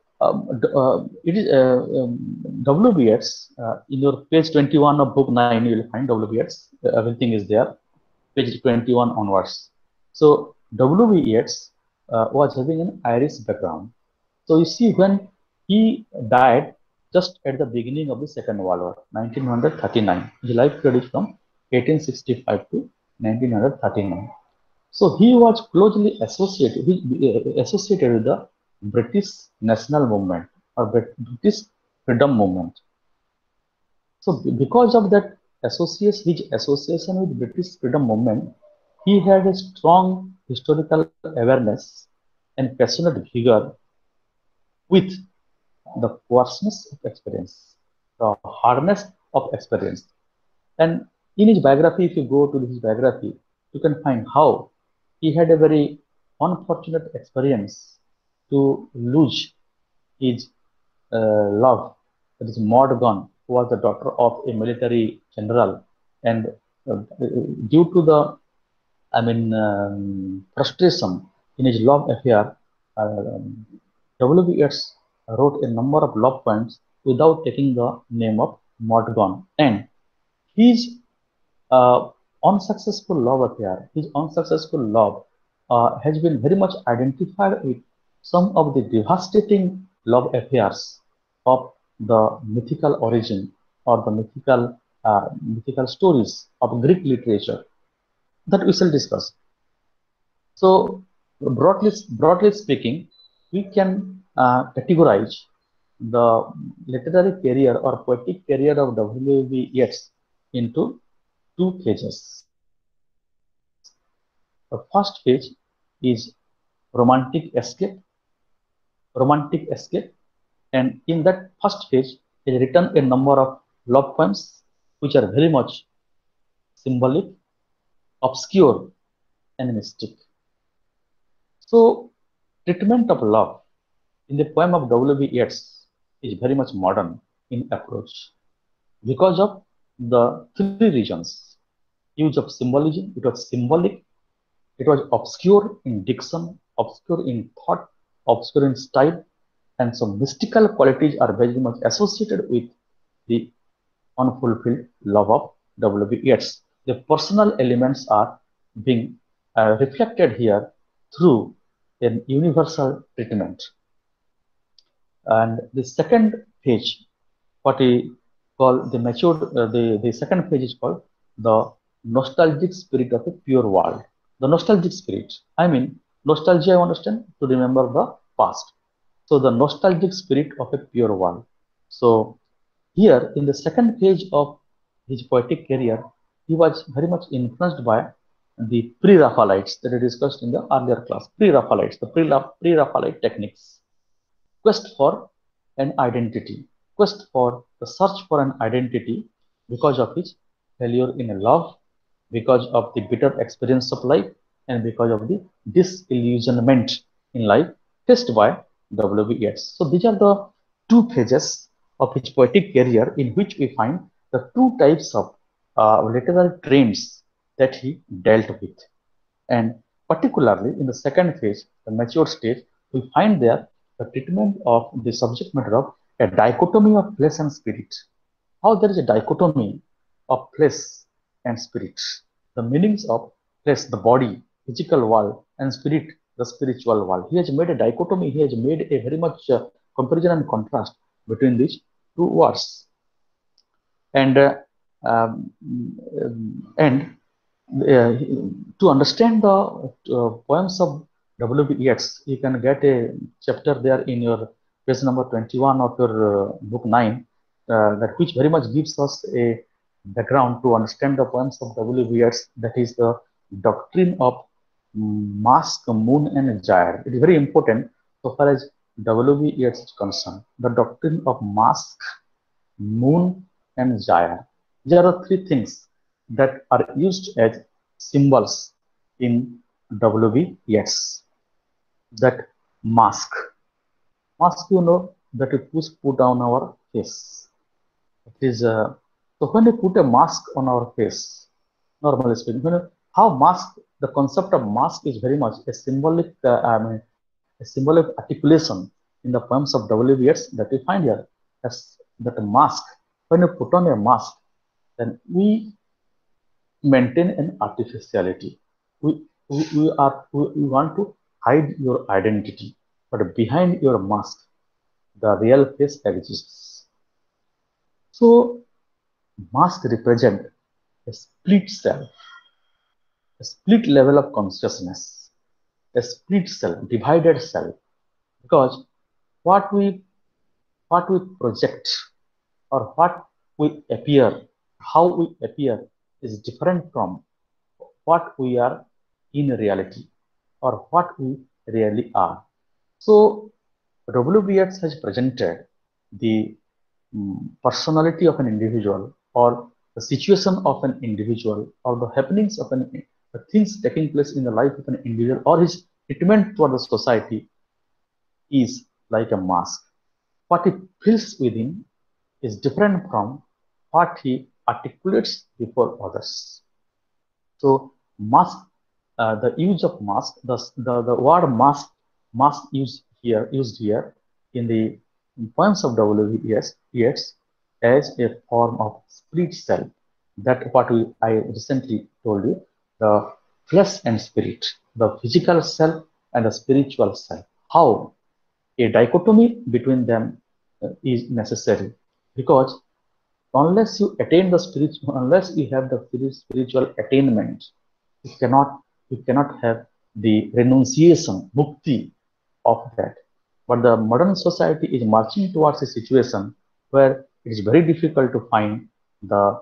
S2: it is W.B. Yeats. In your page 21 of book 9, you will find W.B. Yeats. Everything is there, page 21 onwards. So W.B. Yeats was having an Irish background. So you see, when he died just at the beginning of the Second World War, 1939, his life period is from 1865 to 1939. So he was closely associated with the British national movement or British freedom movement. So because of that his association with British freedom movement, he had a strong historical awareness and passionate vigor with the coarseness of experience, the hardness of experience. And in his biography, if you go to his biography, you can find how he had a very unfortunate experience to lose his love, that is Maud Gonne, who was the daughter of a military general, and due to the frustration in his love affair, W.B. Yeats wrote a number of love poems without taking the name of Maud Gonne, and his unsuccessful love affair, his unsuccessful love has been very much identified with some of the devastating love affairs of the mythical origin or the mythical stories of Greek literature that we shall discuss. So, broadly speaking, we can categorize the literary career or poetic career of W.B. Yeats into two phases. The first phase is romantic escape, and in that first phase, he has written a number of love poems which are very much symbolic, obscure, and mystic. So, treatment of love in the poem of W.B. Yeats is very much modern in approach because of the three reasons: use of symbolism, it was symbolic, it was obscure in diction, obscure in thought, obscure in style, and some mystical qualities are very much associated with the unfulfilled love of W.B. Yeats. The personal elements are being reflected here through an universal treatment. And the second page, what we call the matured, the second page is called the nostalgic spirit of a pure world. The nostalgic spirit, nostalgia, I understand, to remember the past. So the nostalgic spirit of a pure world. So here in the second page of his poetic career, he was very much influenced by the pre-Raphaelites that I discussed in the earlier class. Pre-Raphaelites, the pre-Raphaelite techniques. Quest for an identity, quest for the search for an identity because of his failure in love, because of the bitter experience of life, and because of the disillusionment in life faced by W.B. Yeats. So these are the two phases of his poetic career in which we find the two types of literary trends that he dealt with. And particularly in the second phase, the mature stage, we find there the treatment of the subject matter of a dichotomy of flesh and spirit. How there is a dichotomy of flesh and spirit. The meanings of flesh, the body, physical world, and spirit, the spiritual world. He has made a dichotomy. He has made a very much comparison and contrast between these two words. And to understand the poems of W.B. Yeats, you can get a chapter there in your page number 21 of your book 9, that which very much gives us a background to understand the poems of W.B. Yeats, that is the doctrine of mask, moon, and gyre. It is very important so far as W.B. Yeats is concerned. The doctrine of mask, moon, and gyre. There are three things that are used as symbols in W.B. Yeats. That mask, you know, that we put on our face. It is so when we put a mask on our face, normally speaking, how mask, the concept of mask is very much a symbolic, a symbolic articulation in the poems of W.B. Yeats that we find here. As that mask, when you put on a mask, then we maintain an artificiality. We want to hide your identity, but behind your mask, the real face exists. So, mask represent a split self, a split level of consciousness, a split self, divided self, because what we project or what we appear, how we appear is different from what we are in reality or what we really are. So W.B. Yeats has presented the personality of an individual or the situation of an individual or the happenings of the things taking place in the life of an individual or his treatment toward the society is like a mask. What he feels within is different from what he articulates before others. So mask, the use of mask, the word mask used here in the poems of W.B. Yeats as a form of split self. That what I recently told you, the flesh and spirit, the physical self and the spiritual self. How a dichotomy between them is necessary, because unless you attain the spiritual, unless you have the spiritual attainment, you cannot have the renunciation, mukti of that. But the modern society is marching towards a situation where it is very difficult to find the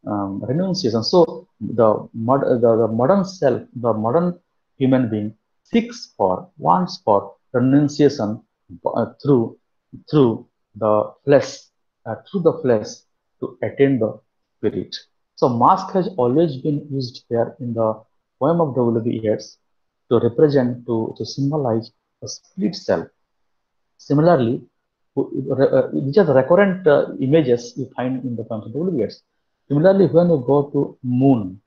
S2: renunciation. So the modern self, the modern human being wants for renunciation through the flesh, to attain the spirit. So mask has always been used here in the poem of W.B. Yeats to represent, to symbolize a split self. Similarly, these are the recurrent images you find in the poems of W.B. Yeats. Similarly, when you go to moon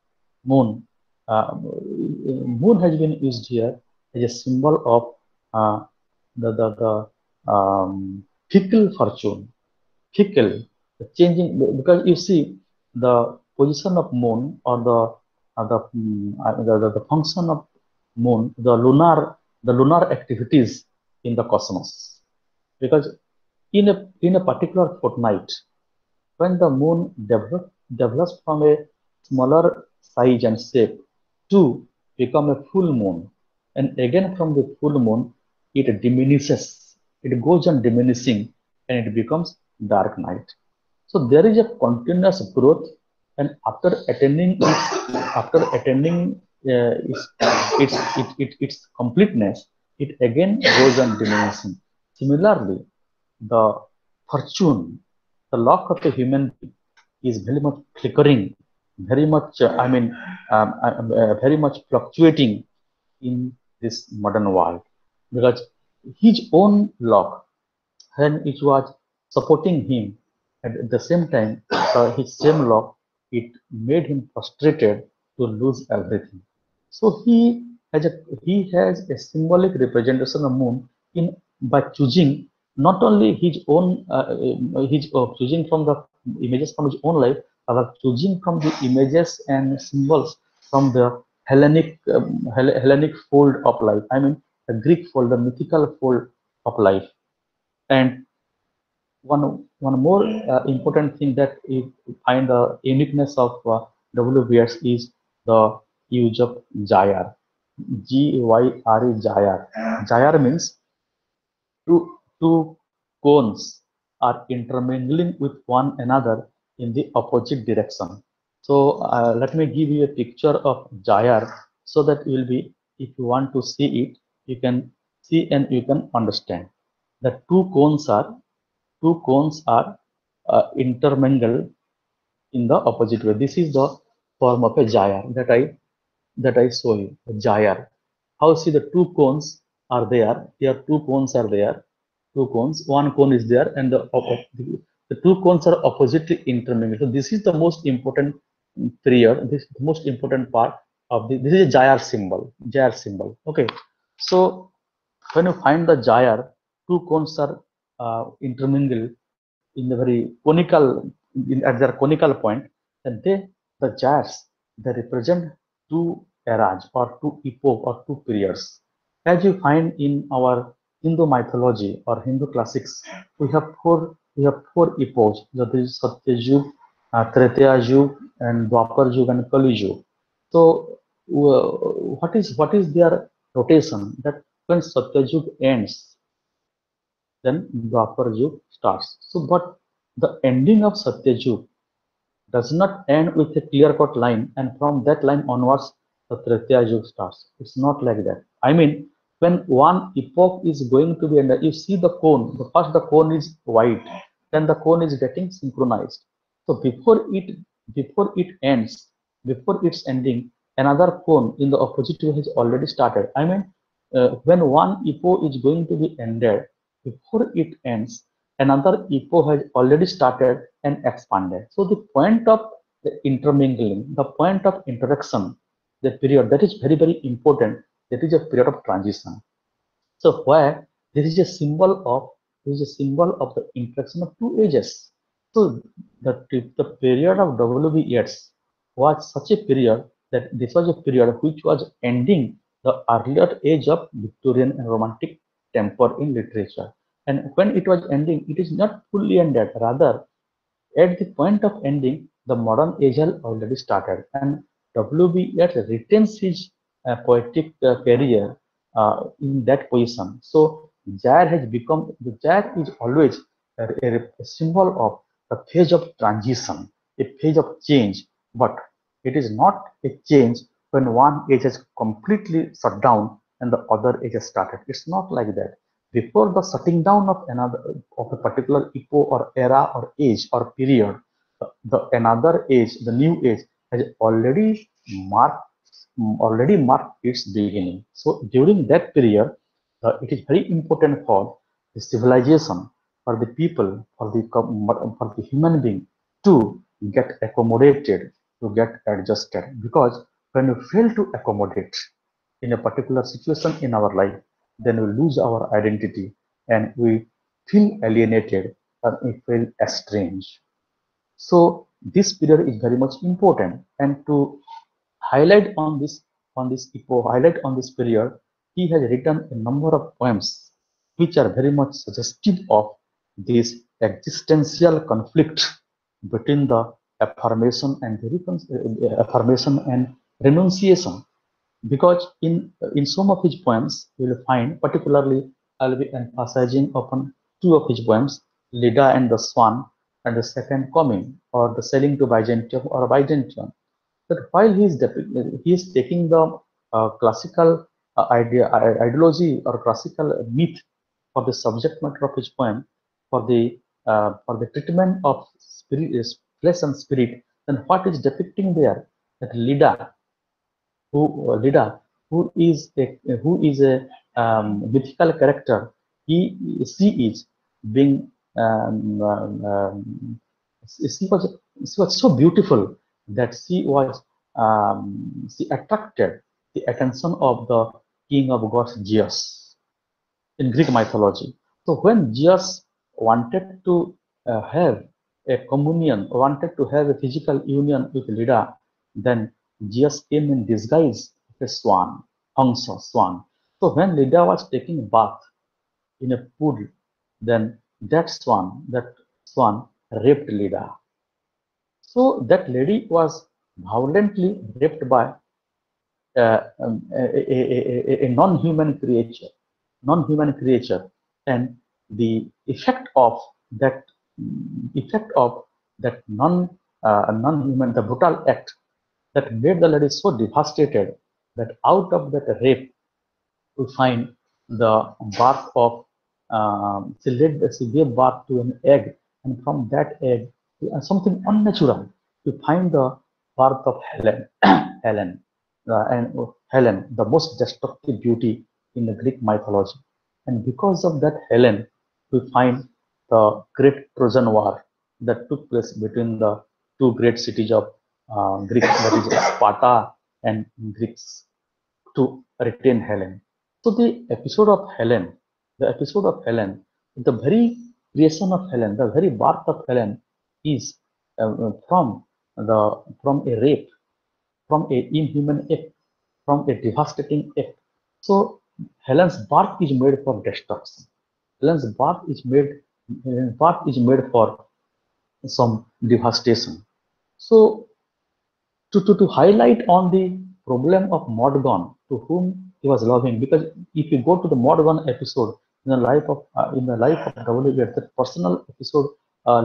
S2: has been used here as a symbol of the fickle fortune, changing, because you see the position of moon or the function of moon, the lunar activities in the cosmos, because in a particular fortnight, when the moon develops from a smaller size and shape to become a full moon, and again from the full moon it diminishes, it goes on diminishing, and it becomes dark night. So there is a continuous growth, and after attaining its completeness, it again goes on diminishing. Similarly, the fortune, the luck of a human being is very much flickering, very much very much fluctuating in this modern world, because his own luck, when it was supporting him, and at the same time his same luck, it made him frustrated to lose everything. So he has a symbolic representation of moon in by choosing not only his own choosing from the images from his own life, but choosing from the images and symbols from the Hellenic fold of life. I mean, the Greek fold, the mythical fold of life. And one more important thing that we find the uniqueness of WBS is the use of Jayar. Gyre, Jayar. Jayar means two cones are intermingling with one another in the opposite direction. So let me give you a picture of Jayar so that you will be, if you want to see it, you can see and you can understand. The two cones are intermingled in the opposite way. This is the form of a gyre that I show you. A gyre. How see the two cones are there? Here two cones are there. Two cones. One cone is there, and the two cones are oppositely intermingled. So this is the most important period. This is the most important part of the. This is a gyre symbol. Gyre symbol. Okay. So when you find the gyre, two cones are intermingled in the very conical at their conical point, then the gyres they represent two eras or two epoch or two periods. As you find in our Hindu mythology or Hindu classics, we have four epochs. That is Satya Yug, Treta Yug, and Dwapar Yug and Kali Yug. So what is their rotation? That when Satya Yug ends, then Dwapar Yug starts. So, but the ending of Satya Yug does not end with a clear-cut line, and from that line onwards, the Treta Yug starts. It's not like that. I mean, when one epoch is going to be ended, you see the cone. First, the cone is white, then the cone is getting synchronized. So before it ends, before its ending, another cone in the opposite way has already started. I mean, when one epoch is going to be ended, before it ends, another epoch has already started and expanded. So the point of the intermingling, the point of interaction, the period that is very, very important, that is a period of transition. So where there is a symbol of the interaction of two ages. So the period of WB years was such a period that this was a period which was ending the earlier age of Victorian and Romantic temper in literature. And when it was ending, it is not fully ended. Rather, at the point of ending, the modern age has already started, and W.B. Yeats retains his poetic career in that position. So, the Jair is always a symbol of a phase of transition, a phase of change, but it is not a change when one age has completely shut down and the other age has started. It's not like that. Before the shutting down of a particular epoch or era or age or period, the another age, the new age, has already marked its beginning. So during that period, it is very important for the civilization, for the people, for the human being to get accommodated, to get adjusted. Because when we fail to accommodate in a particular situation in our life, then we lose our identity and we feel alienated and we feel estranged. So this period is very much important, and to highlight highlight on this period, he has written a number of poems which are very much suggestive of this existential conflict between the affirmation and renunciation. Because in some of his poems, you will find, particularly, I'll be emphasizing upon two of his poems, Leda and the Swan, and the Second Coming, or the Sailing to Byzantium or Byzantium. That while he is taking the classical ideology or classical myth for the subject matter of his poem, for the treatment of spirit, flesh and spirit, then what is depicting there? That Lida, who is a mythical character. She is being she was so beautiful that she was she attracted the attention of the king of gods Zeus in Greek mythology. So when Zeus wanted to have a communion, wanted to have a physical union with Leda, then Zeus came in disguise of a swan, Hangsa swan. So when Leda was taking a bath in a pool, then that swan raped Leda. So that lady was violently raped by a non-human creature, and the effect of that non-human, the brutal act that made the lady so devastated that out of that rape we find the birth of she gave birth to an egg, and from that egg something unnatural we find the birth of Helen. Helen, the most destructive beauty in the Greek mythology. And because of that Helen, we find the great Trojan War that took place between the two great cities of Greece, that is Sparta and Greeks, to retain Helen. So the episode of Helen, the very creation of Helen, the very birth of Helen is from a rape, from a inhuman act, from a devastating act. So Helen's birth is made for destruction. Helen's birth is made for some devastation. So to highlight on the problem of Modgon, to whom he was loving, because if you go to the Modgon episode in the life of W.B., that personal episode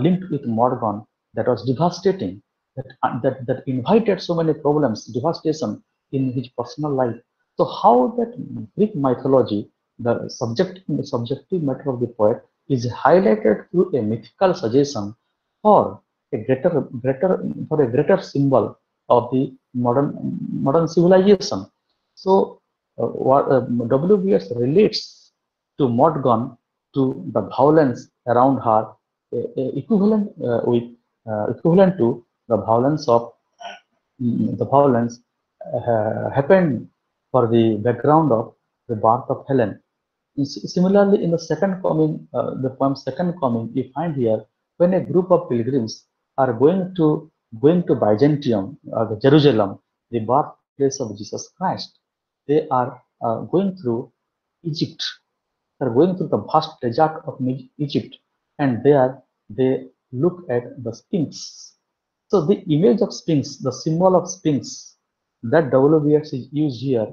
S2: linked with Modgon, that was devastating, that invited so many problems, devastation in his personal life. So how that Greek mythology, the subjective matter of the poet, is highlighted through a mythical suggestion for a greater symbol of the modern civilization. So WBS relates to Modgon to the violence around her, equivalent to the violence of happened for the background of the birth of Helen. Similarly, in the second coming, the poem Second Coming, we find here when a group of pilgrims are going to Byzantium, Jerusalem, the birthplace of Jesus Christ. They are going through Egypt. They are going through the vast desert of Egypt, and there they look at the Sphinx. So the image of Sphinx, the symbol of Sphinx, that WBX is used here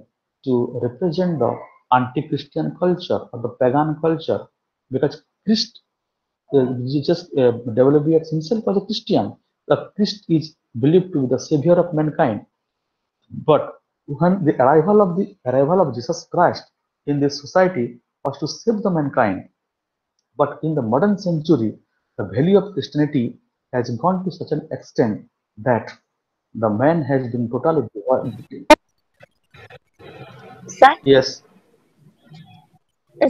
S2: to represent the anti-Christian culture or the pagan culture, because WBX himself was a Christian. The Christ is believed to be the savior of mankind. But when the arrival of Jesus Christ in this society was to save the mankind, but in the modern century, the value of Christianity has gone to such an extent that the man has been totally divided.
S1: Sir,
S2: Yes,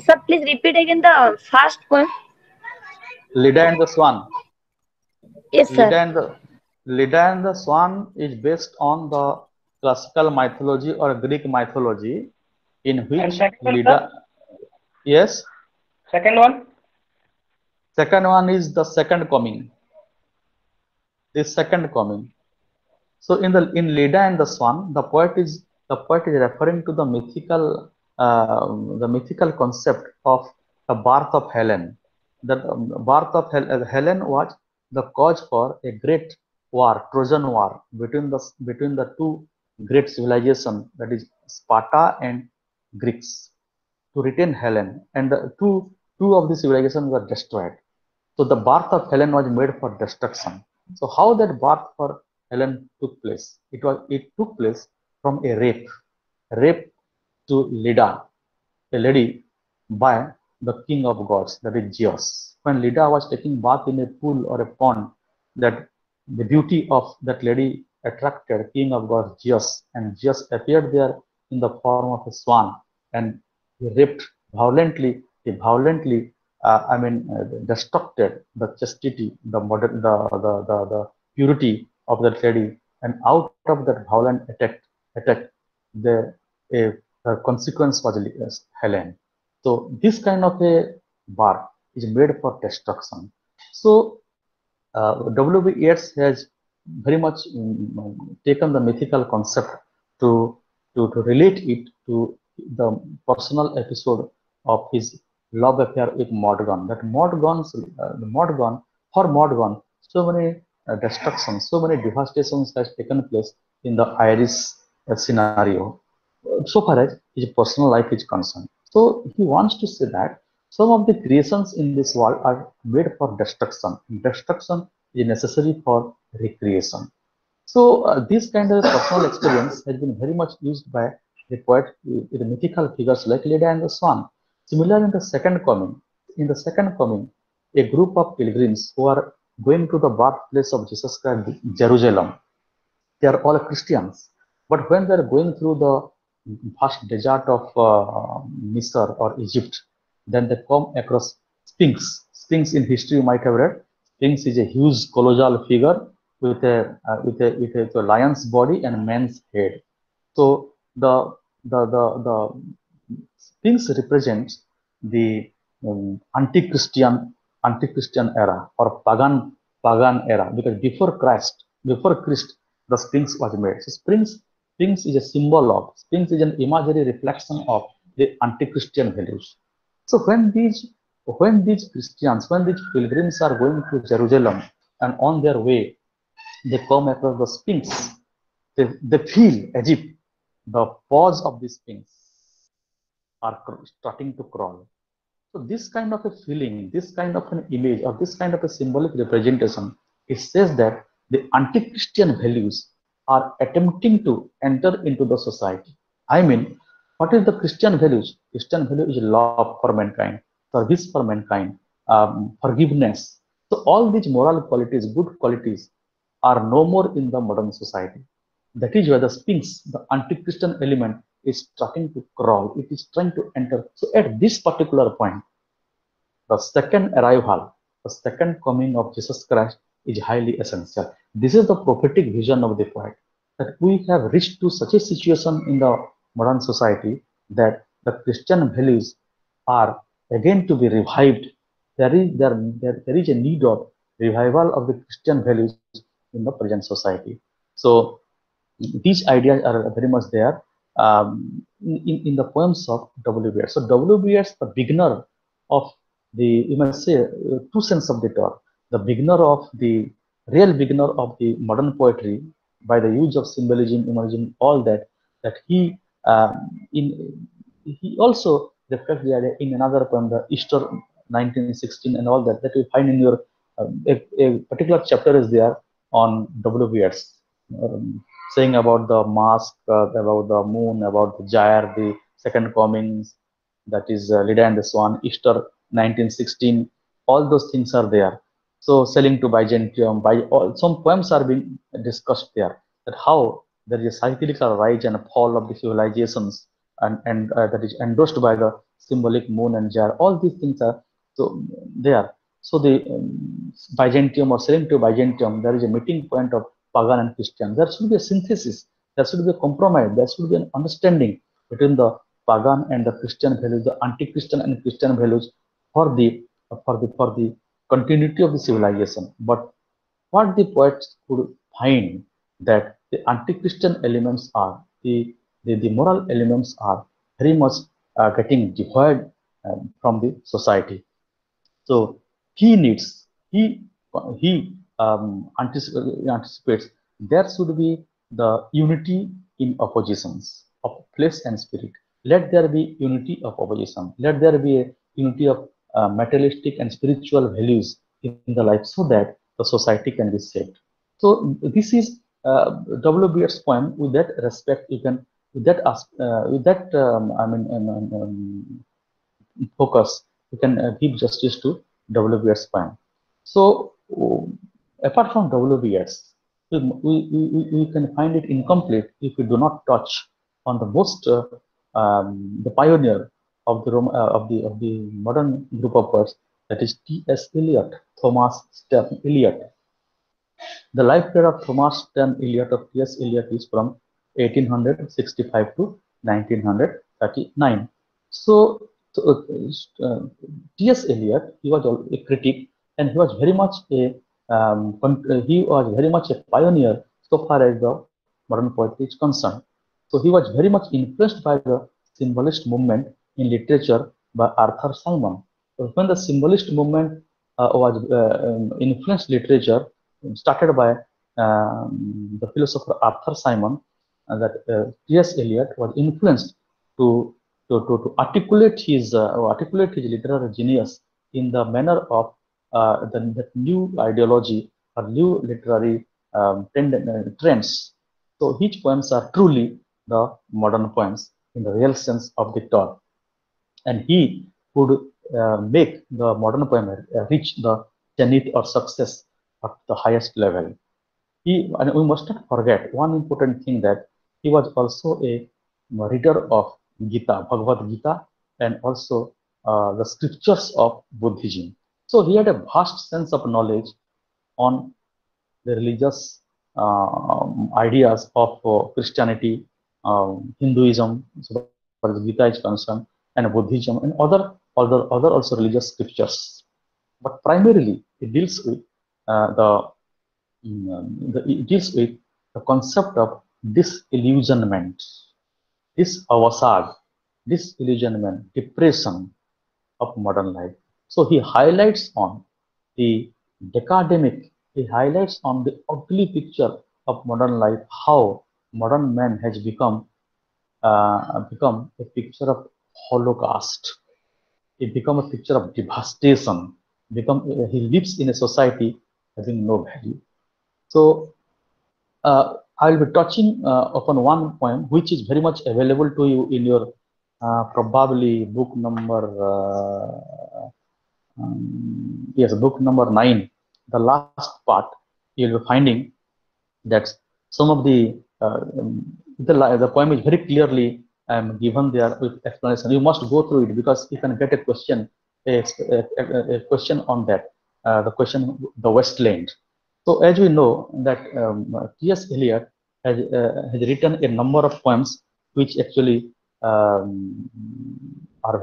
S1: sir, please repeat again the first poem.
S2: Leda and the Swan.
S1: Yes, sir.
S2: Leda and the Swan is based on the classical mythology or Greek mythology, in
S4: And
S2: which
S4: second one,
S2: Leda. Yes,
S4: second one.
S2: second one is the second coming. The second coming. So in Leda and the Swan, the poet is referring to the mythical concept of the birth of Helen. The birth of Helen was the cause for a great war, Trojan War, between the two great civilizations, that is Sparta and Greeks, to retain Helen, and the two of the civilizations were destroyed. So the birth of Helen was made for destruction. So how that birth for Helen took place? It took place from a rape to Leda, a lady, by the king of gods, that is Zeus. When Leda was taking bath in a pool or a pond, that the beauty of that lady attracted king of gods Zeus, and Zeus appeared there in the form of a swan, and he raped violently. He violently destructed the chastity, the purity of that lady, and out of that violent attack, the consequence was Helen. So this kind of a bar is made for destruction. So W.B. Yeats has very much taken the mythical concept to relate it to the personal episode of his love affair with Morgan. That for Morgan, so many destructions, so many devastations has taken place in the Irish scenario, so far as his personal life is concerned. So he wants to say that some of the creations in this world are made for destruction. Destruction is necessary for recreation. So this kind of personal experience has been very much used by the poet with the mythical figures like Leda and the Swan. Similarly, in the second coming, a group of pilgrims who are going to the birthplace of Jesus Christ, Jerusalem, they are all Christians. But when they are going through the vast desert of Misr or Egypt, then they come across Sphinx. Sphinx in history you might have read. Sphinx is a huge colossal figure with a lion's body and man's head. So the Sphinx represents the anti-Christian era or pagan era, because before Christ, the Sphinx was made. So Sphinx is a symbol of, Sphinx is an imaginary reflection of the anti-Christian values. So when these Christians, when these pilgrims are going to Jerusalem and on their way, they come across the Sphinx, they feel as if the paws of the Sphinx are starting to crawl. So this kind of a feeling, this kind of an image, or this kind of a symbolic representation, it says that the anti-Christian values are attempting to enter into the society. I mean, what is the Christian values? Christian value is love for mankind, service for mankind, forgiveness. So all these moral qualities, good qualities, are no more in the modern society. That is where the Sphinx, the anti-Christian element, is starting to crawl. It is trying to enter. So at this particular point, the second arrival, the second coming of Jesus Christ is highly essential. This is the prophetic vision of the poet, that we have reached to such a situation in the modern society that the Christian values are again to be revived. There is a need of revival of the Christian values in the present society. So these ideas are very much there in the poems of W.B. Yeats. So W.B. Yeats, the beginner of the, you must say, two sense of the term, the real beginner of the modern poetry, by the use of symbolism, imagism, all that he also reflects the idea in another poem, the Easter 1916, and all that you find in your a particular chapter is there on W.B. Yeats, saying about the mask, about the moon, about the gyre, the second comings, that is Leda and the Swan, Easter 1916, all those things are there. So selling to Byzantium, some poems are being discussed there, that how there is a cyclical rise and fall of the civilizations, and that is endorsed by the symbolic moon and gyre. All these things are so there. So the Byzantium, or selling to Byzantium, there is a meeting point of pagan and Christian. There should be a synthesis. There should be a compromise. There should be an understanding between the pagan and the Christian values, the anti-Christian and Christian values, for the continuity of the civilization. But what the poets could find, that the anti-Christian elements are, the moral elements are very much getting devoid from the society. So he anticipates there should be the unity in oppositions of flesh and spirit. Let there be unity of opposition. Let there be a unity of materialistic and spiritual values in the life, so that the society can be saved. So this is W.B. Yeats' poem. With that respect, you can, focus, you can give justice to W.B. Yeats' poem. So apart from W.B. Yeats, we can find it incomplete if we do not touch on the most the pioneer of the modern group of poets, that is T.S. Eliot, Thomas Stephen Eliot. The life period of Thomas Eliot of T.S. Eliot is from 1865 to 1939. So T.S. Eliot, he was a critic, and he was very much a pioneer so far as the modern poetry is concerned. So he was very much influenced by the symbolist movement in literature by Arthur Simon. So when the symbolist movement was influenced literature, started by the philosopher Arthur Simon, that T.S. Eliot was influenced to articulate his literary genius in the manner of the new ideology or new literary trends. So his poems are truly the modern poems in the real sense of the term, and he would make the modern poem reach the zenith or success at the highest level. And we must not forget one important thing, that he was also a reader of Gita, Bhagavad Gita, and also the scriptures of Buddhism. So he had a vast sense of knowledge on the religious ideas of Christianity, Hinduism, so far as Gita is concerned, and Buddhism, and other also religious scriptures. But primarily, it deals with the concept of disillusionment, disillusionment, depression of modern life. So he highlights on the decademic, he highlights on the ugly picture of modern life, how modern man has become a picture of Holocaust. It become a picture of devastation. He lives in a society having no value. So I will be touching upon one poem which is very much available to you in your probably book number book number 9. The last part, you'll be finding that some of the poem is very clearly given there with explanation. You must go through it, because you can get a question on that. The question, the Westland. So as we know that T.S. Eliot has written a number of poems which actually are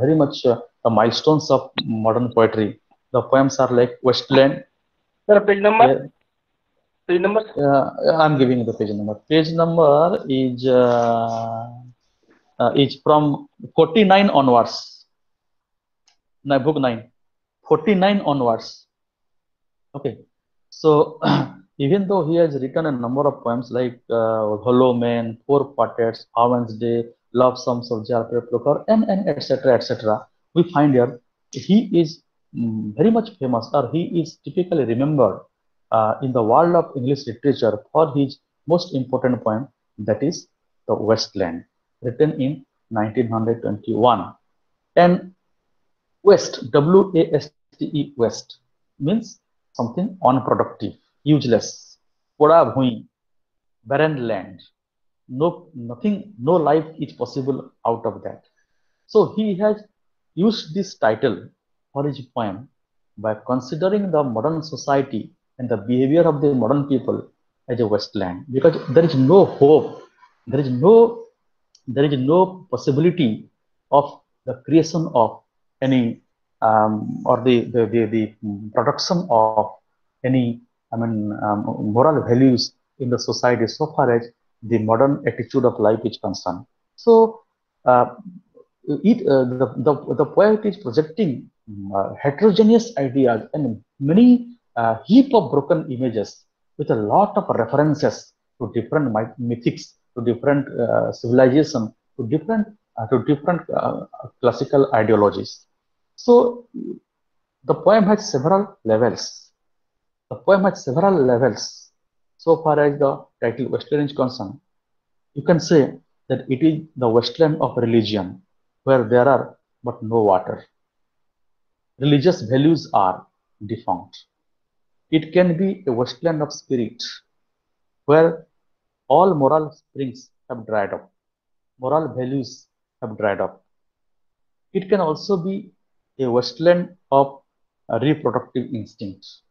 S2: very much the milestones of modern poetry. The poems are like Westland.
S4: Sir, page number? Page number?
S2: I'm giving you the page number. Page number is from 49 onwards. No, book 9. 49 onwards. Okay. So even though he has written a number of poems like Hollow Man, Four Quartets, Owen's Day, Love Songs of J.R.P. Plucker, and etc., we find here he is very much famous, or he is typically remembered in the world of English literature for his most important poem, that is The Westland, written in 1921. And West, W-A-S-T-E, West, means something unproductive, useless, poda bhui, barren land. Nothing, no life is possible out of that. So he has used this title for his poem by considering the modern society and the behavior of the modern people as a wasteland, because there is no hope, there is no possibility of the creation of any or the production of any moral values in the society so far as the modern attitude of life is concerned. So the poet is projecting heterogeneous ideas and many heap of broken images with a lot of references to different mythics, to different civilization, to different classical ideologies. So the poem has several levels. So far as the title Westland is concerned, you can say that it is the wasteland of religion, where there are but no water. Religious values are defunct. It can be a wasteland of spirit, where all moral springs have dried up. Moral values have dried up. It can also be a wasteland of reproductive instincts.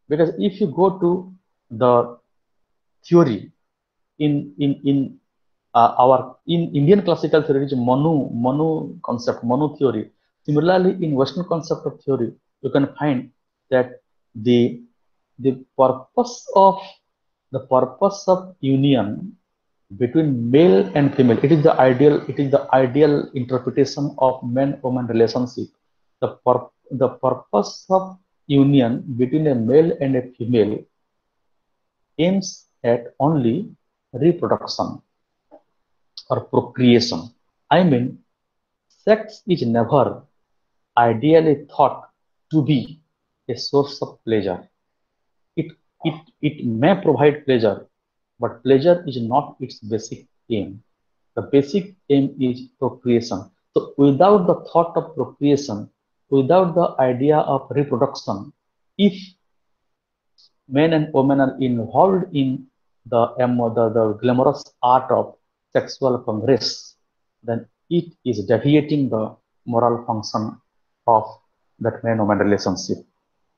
S2: Because if you go to the theory in our Indian classical theory is Manu concept, Manu theory. Similarly, in Western concept of theory, you can find that the purpose of union between male and female, it is the ideal interpretation of man-woman relationship. The purpose of union between a male and a female aims at only reproduction or procreation. I mean, sex is never ideally thought to be a source of pleasure. It may provide pleasure, but pleasure is not its basic aim. The basic aim is procreation. So without the thought of procreation, without the idea of reproduction, if men and women are involved in the glamorous art of sexual congress, then it is deviating the moral function of that man-woman relationship.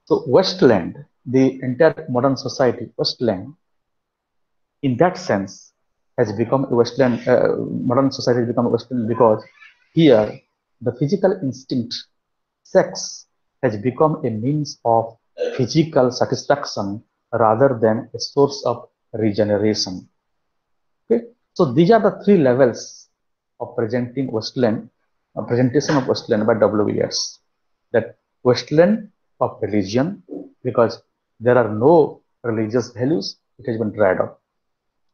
S2: So Westland, the entire modern society, Westland, in that sense, has become a Westland. Modern society has become a Westland because here the physical instinct, sex, has become a means of physical satisfaction rather than a source of regeneration. Okay, so these are the three levels of presenting Westland, presentation of Westland by W.E.S. That Westland of religion, because there are no religious values, it has been dried up.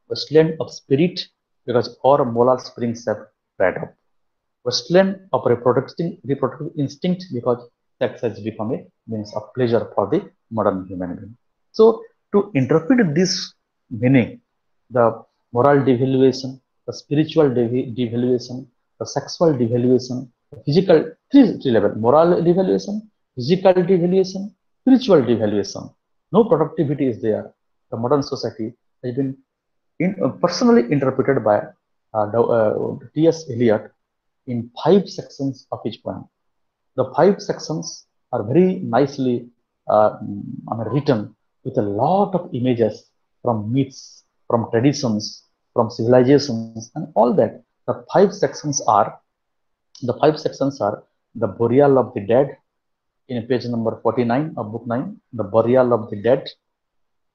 S2: Westland of spirit, because all moral springs have dried up. Westland of reproductive instinct, because sex has become a means of pleasure for the modern human being. So to interpret this meaning, the moral devaluation, the spiritual devaluation, the sexual devaluation, the physical three level: moral devaluation, physical devaluation, spiritual devaluation. No productivity is there. The modern society has been personally interpreted by T.S. Eliot in 5 sections of each poem. The 5 sections are very nicely written with a lot of images from myths, from traditions, from civilizations, and all that. The 5 sections are the burial of the dead in page number 49 of book 9, the burial of the dead.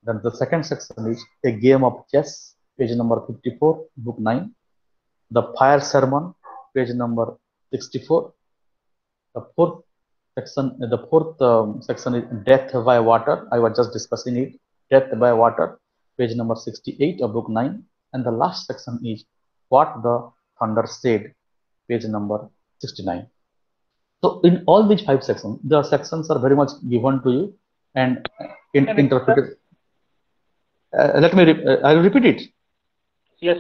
S2: Then the second section is a game of chess, page number 54, book 9. The fire sermon, page number 64. The fourth section is death by water. I was just discussing it. Death by water, page number 68 of book 9. And the last section is what the thunder said, page number 69. So in all these 5 sections, the sections are very much given to you and interpreted. I'll repeat it.
S4: Yes.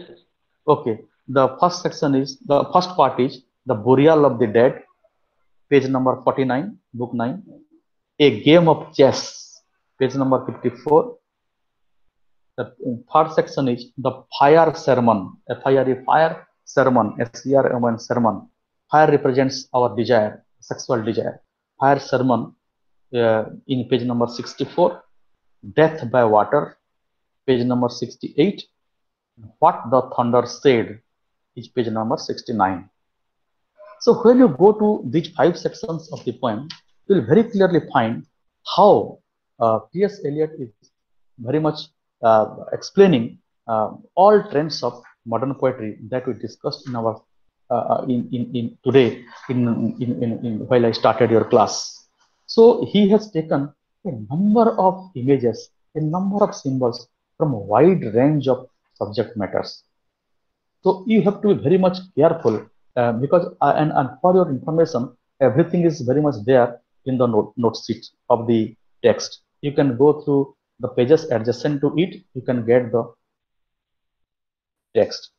S2: Okay. The first section is, the first part is the burial of the dead, page number 49, book 9. A game of chess, page number 54. The third section is the fire sermon, fire sermon, S-E-R-M-O-N sermon. Fire represents our desire, sexual desire. Fire sermon in page number 64. Death by water, page number 68. What the thunder said is page number 69. So when you go to these 5 sections of the poem, you will very clearly find how T.S. Eliot is very much explaining all trends of modern poetry that we discussed in our today while I started your class. So he has taken a number of images, a number of symbols from a wide range of subject matters. So you have to be very much careful because and for your information, everything is very much there in the note sheet of the text. You can go through the pages adjacent to it. You can get the text.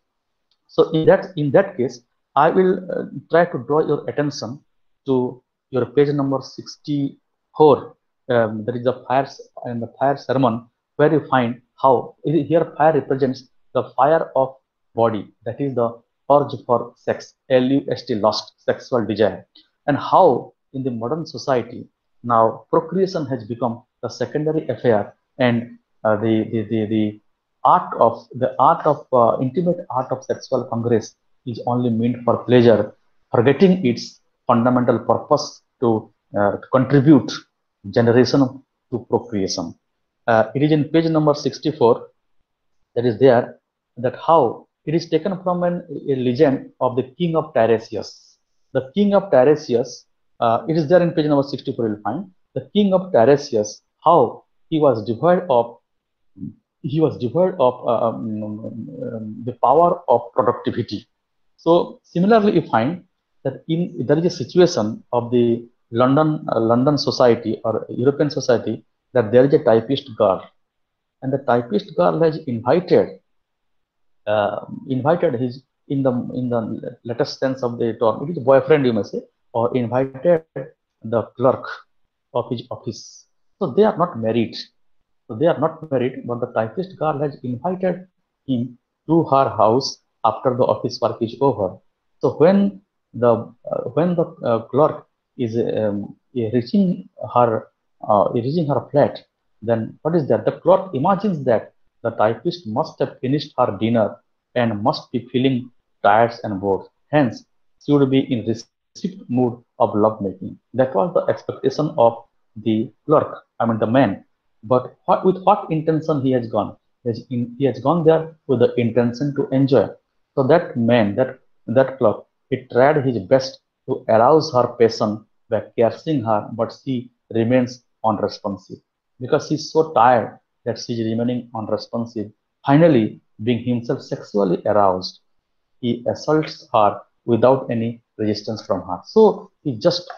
S2: So in that case, I will try to draw your attention to your page number 64. That is the fire and the fire sermon, where you find how here fire represents the fire of body, that is the urge for sex, lust, lust, sexual desire, and how in the modern society now procreation has become the secondary affair, and the art of intimate art of sexual congress is only meant for pleasure, forgetting its fundamental purpose to contribute generation to procreation. It is in page number 64 that is there, that how it is taken from a legend of the king of Tiresias. The king of Tiresias, it is there in page number 64, you'll find the king of Tiresias, how he was devoid of the power of productivity. So similarly, you find that there is a situation of the London society or European society, that there is a typist girl, and the typist girl has invited his, in the latest sense of the term, it is boyfriend, you may say, or invited the clerk of his office. So they are not married. But the typist girl has invited him to her house after the office work is over. So when the clerk is reaching her flat, then what is that? The clerk imagines that the typist must have finished her dinner and must be feeling tired and bored. Hence, she would be in receipt mood of lovemaking. That was the expectation of the clerk, the man. But with what intention he has gone? He has gone there with the intention to enjoy. So that man, that clerk, he tried his best to arouse her passion by caressing her, but she remains unresponsive because she's so tired that she's remaining unresponsive. Finally, being himself sexually aroused, he assaults her without any resistance from her. So he just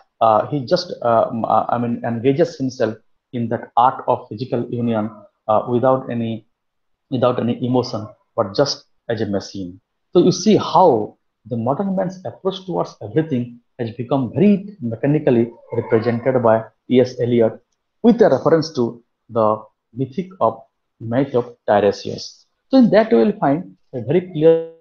S2: engages himself in that art of physical union without any emotion, but just as a machine. So you see how the modern man's approach towards everything has become very mechanically represented by T.S. Eliot with a reference to the mythic of myth of Tiresias. So in that way, you'll find a very clearly,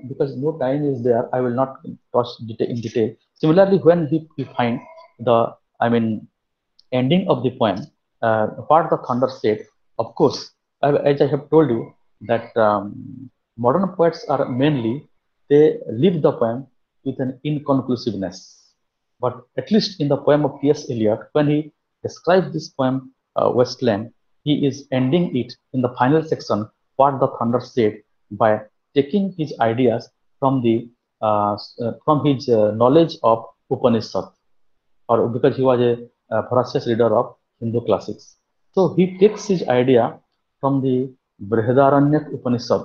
S2: because no time is there, I will not touch in detail. Similarly, when we find the, ending of the poem, what the thunder said, of course, as I have told you, that modern poets are mainly, they leave the poem with an inconclusiveness. But at least in the poem of T.S. Eliot, when he describes this poem, Wasteland, he is ending it in the final section, what the thunder said, by taking his ideas from his knowledge of Upanishad, or because he was a voracious reader of Hindu classics. So he takes his idea from the Brihadaranyaka Upanishad,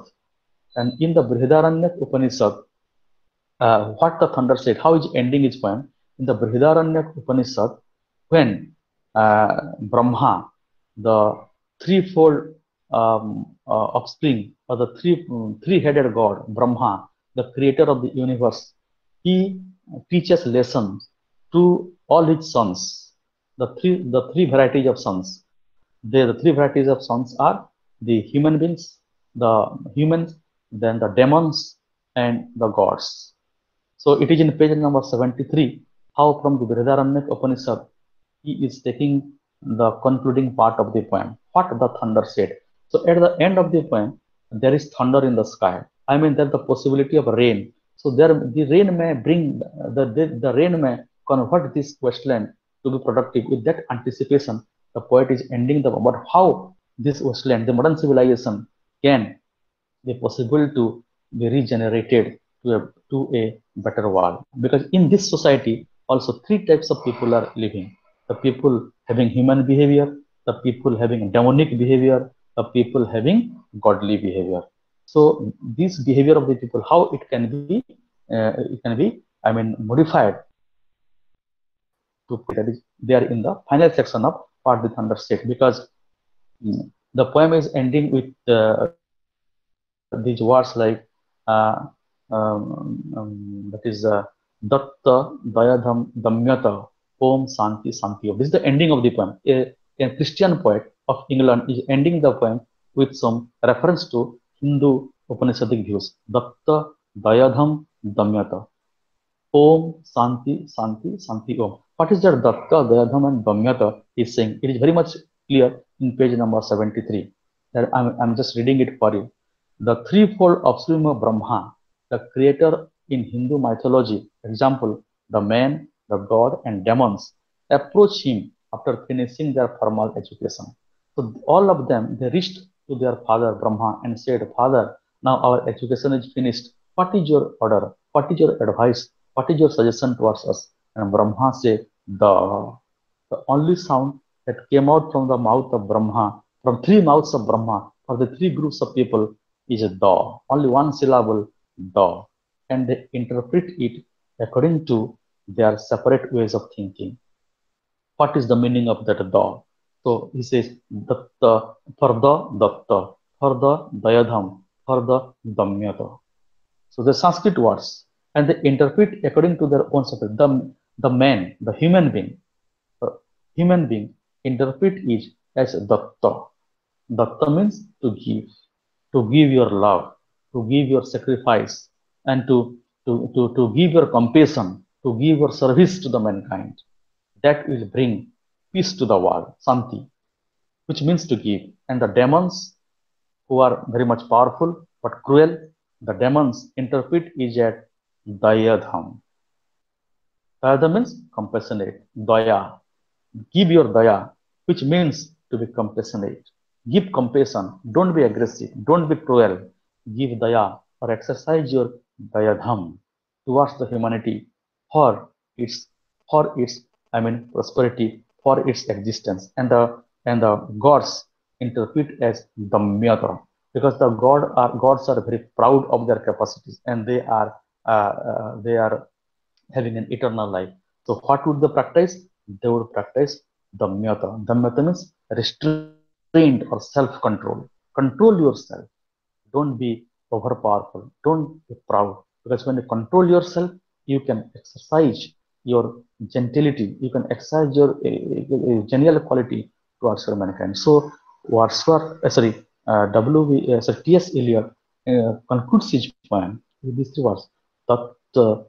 S2: and in the Brihadaranyaka Upanishad, what the thunder said, how is ending his poem? In the Brihadaranyaka Upanishad, when Brahma, the threefold offspring, or the three-headed god, Brahma, the creator of the universe, he teaches lessons to all his sons. The three varieties of sons. The three varieties of sons are the human beings, the humans, then the demons, and the gods. So it is in page number 73, how from the Brihadaranyaka Upanishad, he is taking the concluding part of the poem, what the thunder said. So at the end of the poem, there is thunder in the sky. There's the possibility of rain. So the rain may bring, the rain may convert this wasteland to be productive. With that anticipation, the poet is ending the poem. But how this wasteland, the modern civilization, can be possible to be regenerated to a better world? Because in this society, also three types of people are living: the people having human behavior, the people having demonic behavior, the people having godly behavior. So this behavior of the people, how it can be modified to put that is there in the final section of what the thunder said, because the poem is ending with these words like that is Datta Dayadham Damyata Om Santi Santi. This is the ending of the poem. A Christian poet of England is ending the poem with some reference to Hindu Upanishadic views. Datta Dayadham Damyata Om Santi Santi Santi Om. What is that Datta Dayadham and Damyata is saying? It is very much clear in page number 73. That I'm just reading it for you. The threefold offspring of Brahma, the creator in Hindu mythology, example, the man, the god, and demons, approach him after finishing their formal education. So all of them, they reached to their father Brahma and said, Father, now our education is finished. What is your order? What is your advice? What is your suggestion towards us? And Brahma said, the only sound that came out from the mouth of Brahma, from three mouths of Brahma, for the three groups of people, is da. Only one syllable, da. And they interpret it according to their separate ways of thinking. What is the meaning of that da? So he says, datta, for the datta, for the dayadham, for the damyata. So the Sanskrit words, and they interpret according to their own separate. The man, the human being, interpret it as datta. Datta means to give your love, to give your sacrifice, and to give your compassion, to give your service to the mankind. That will bring peace to the world, Santi, which means to give. And the demons, who are very much powerful but cruel, the demons interpret it as Dayadham. Dayadham means compassionate, Daya. Give your Daya, which means to be compassionate. Give compassion, don't be aggressive, don't be cruel. Give Daya or exercise your Dayadham towards the humanity for its prosperity, for its existence. And the gods interpret as Damyata, because the gods are very proud of their capacities, and they are having an eternal life. So what would they practice? They would practice Damyata. Damyata means restraint or self-control. Control yourself. Don't be overpowerful. Don't be proud. Because when you control yourself, you can exercise your gentility. You can exercise your genial quality towards your mankind. So Wordsworth, T.S. Eliot concludes his poem with these two words. What the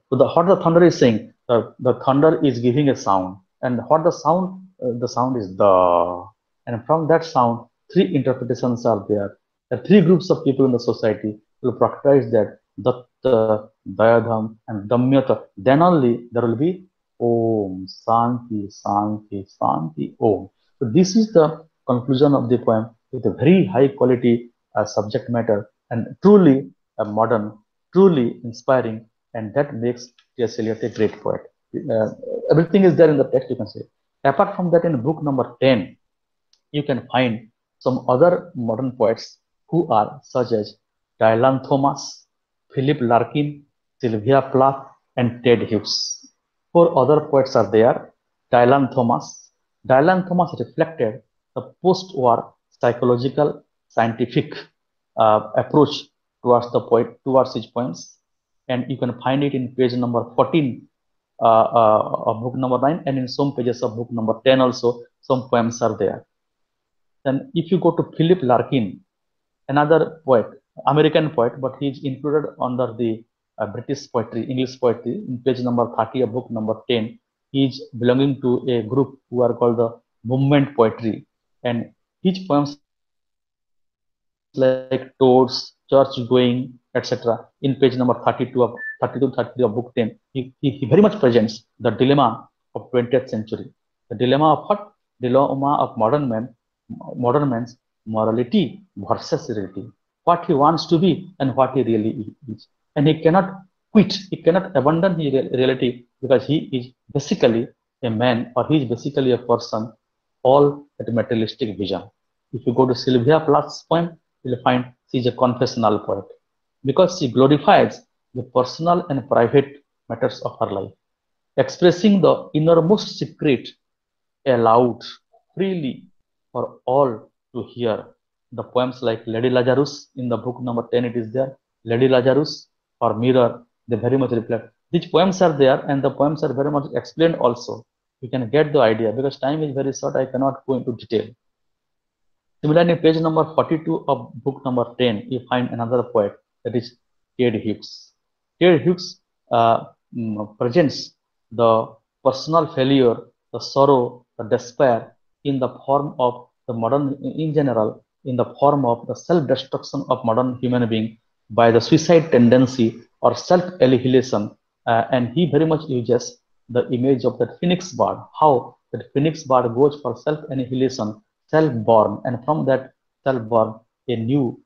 S2: thunder is saying, the thunder is giving a sound, and what the sound is the, and from that sound, three interpretations are there. The three groups of people in the society will practice that Datta, Dayadham, and Damyata. Then only there will be Om, Santi, Santi, Santi, Om. So this is the conclusion of the poem with a very high quality subject matter, and truly modern, truly inspiring, and that makes T.S. Eliot a great poet. Everything is there in the text, you can say. Apart from that, in book number 10, you can find some other modern poets who are such as Dylan Thomas, Philip Larkin, Sylvia Plath, and Ted Hughes. Four other poets are there. Dylan Thomas reflected the post-war psychological scientific approach towards his poems, and you can find it in page number 14 of book number 9, and in some pages of book number 10 also some poems are there. Then if you go to Philip Larkin, another poet, American poet, but he is included under the British poetry, English poetry, in page number 30 of book number 10. He is belonging to a group who are called the movement poetry, and his poems like Toads, Church Going, etc. in page number 32 of 33 of book 10, he very much presents the dilemma of 20th century. The dilemma of what? Dilemma of modern man's morality versus reality. What he wants to be and what he really is. And he cannot quit, he cannot abandon his reality, because he is basically a man, or he is basically a person all that materialistic vision. If you go to Sylvia Plath's poem, you will find she is a confessional poet, because she glorifies the personal and private matters of her life, expressing the innermost secret aloud, freely, for all to hear. The poems like Lady Lazarus, in the book number 10 it is there, Lady Lazarus or Mirror, they very much reflect. These poems are there, and the poems are very much explained also. You can get the idea, because time is very short, I cannot go into detail. Similarly, page number 42 of book number 10, you find another poet, that is Ted Hughes. Ted Hughes presents the personal failure, the sorrow, the despair in the form of the modern, in general, in the form of the self-destruction of modern human being by the suicide tendency or self-annihilation. And he very much uses the image of that phoenix bird, how that phoenix bird goes for self-annihilation, self-born, and from that self-born, a new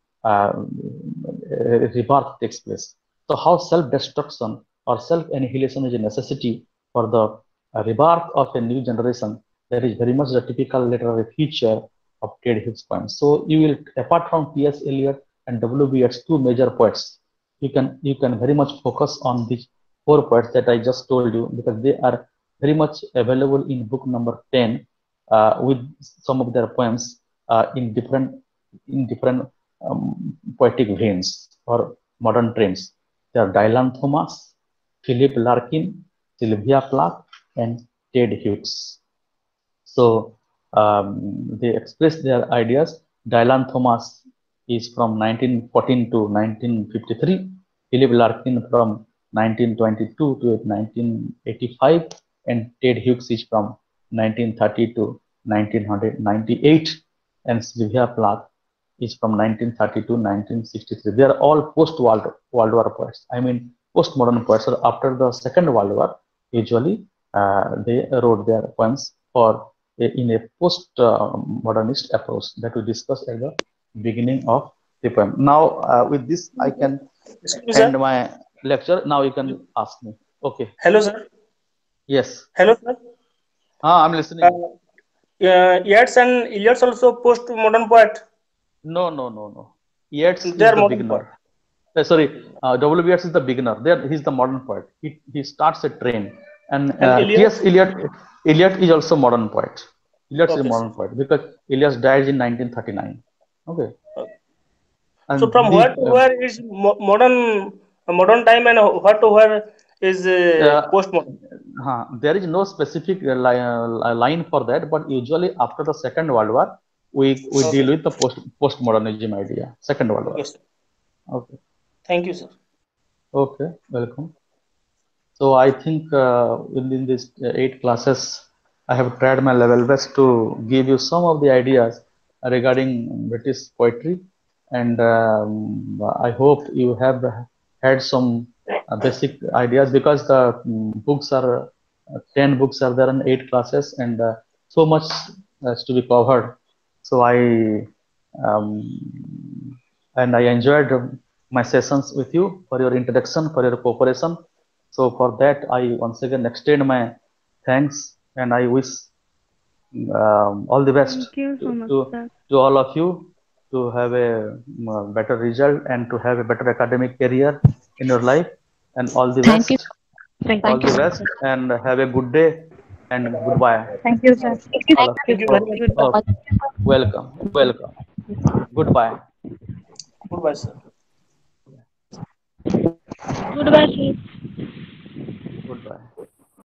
S2: rebirth takes place. So how self-destruction or self-annihilation is a necessity for the rebirth of a new generation, that is very much the typical literary feature of Ted Hughes' poems. So you will, apart from T.S. Eliot and W.B. Yeats, two major poets, you can very much focus on these four poets that I just told you, because they are very much available in book number 10 with some of their poems in different poetic veins or modern trends. They are Dylan Thomas, Philip Larkin, Sylvia Plath, and Ted Hughes. So they express their ideas. Dylan Thomas is from 1914 to 1953, Philip Larkin from 1922 to 1985, and Ted Hughes is from 1930 to 1998, and Sylvia Plath is from 1930 to 1963. They are all post-World War poets. I mean, post-modern poets. So after the Second World War, usually they wrote their poems for in a post-modernist approach that we discussed at the beginning of the poem. Now, with this, I can end my lecture. Now you can ask me. Okay.
S4: Hello, sir.
S2: Yes.
S4: Hello, sir.
S2: I'm listening.
S4: Yeats and Eliot's also post-modern poet.
S2: No. Yeats is
S4: They are
S2: the
S4: modern
S2: beginner. W.B. Yeats is the beginner. He's the modern poet. He starts a trend. And T.S. Eliot is also modern poet. Eliot is a modern poet because Eliot died in 1939. Okay. And
S4: so from where to where is modern time, and where to where is postmodern?
S2: There is no specific line for that, but usually after the Second World War, we deal with the postmodernism idea. Second World War.
S4: Yes.
S2: Okay.
S4: Thank you, sir.
S2: Okay, welcome. So I think within these 8 classes, I have tried my level best to give you some of the ideas regarding British poetry, and I hope you have had some basic ideas, because the books are 10 books are there in 8 classes, and so much has to be covered. So I enjoyed my sessions with you, for your introduction, for your cooperation. So for that, I once again extend my thanks, and I wish all the best to all of you, to have a better result and to have a better academic career in your life, and all the best. All the best, and have a good day, and goodbye.
S8: Thank you, sir.
S7: Thank you very much.
S2: Welcome. Goodbye.
S4: Goodbye, sir.
S8: Goodbye, sir.
S2: Goodbye.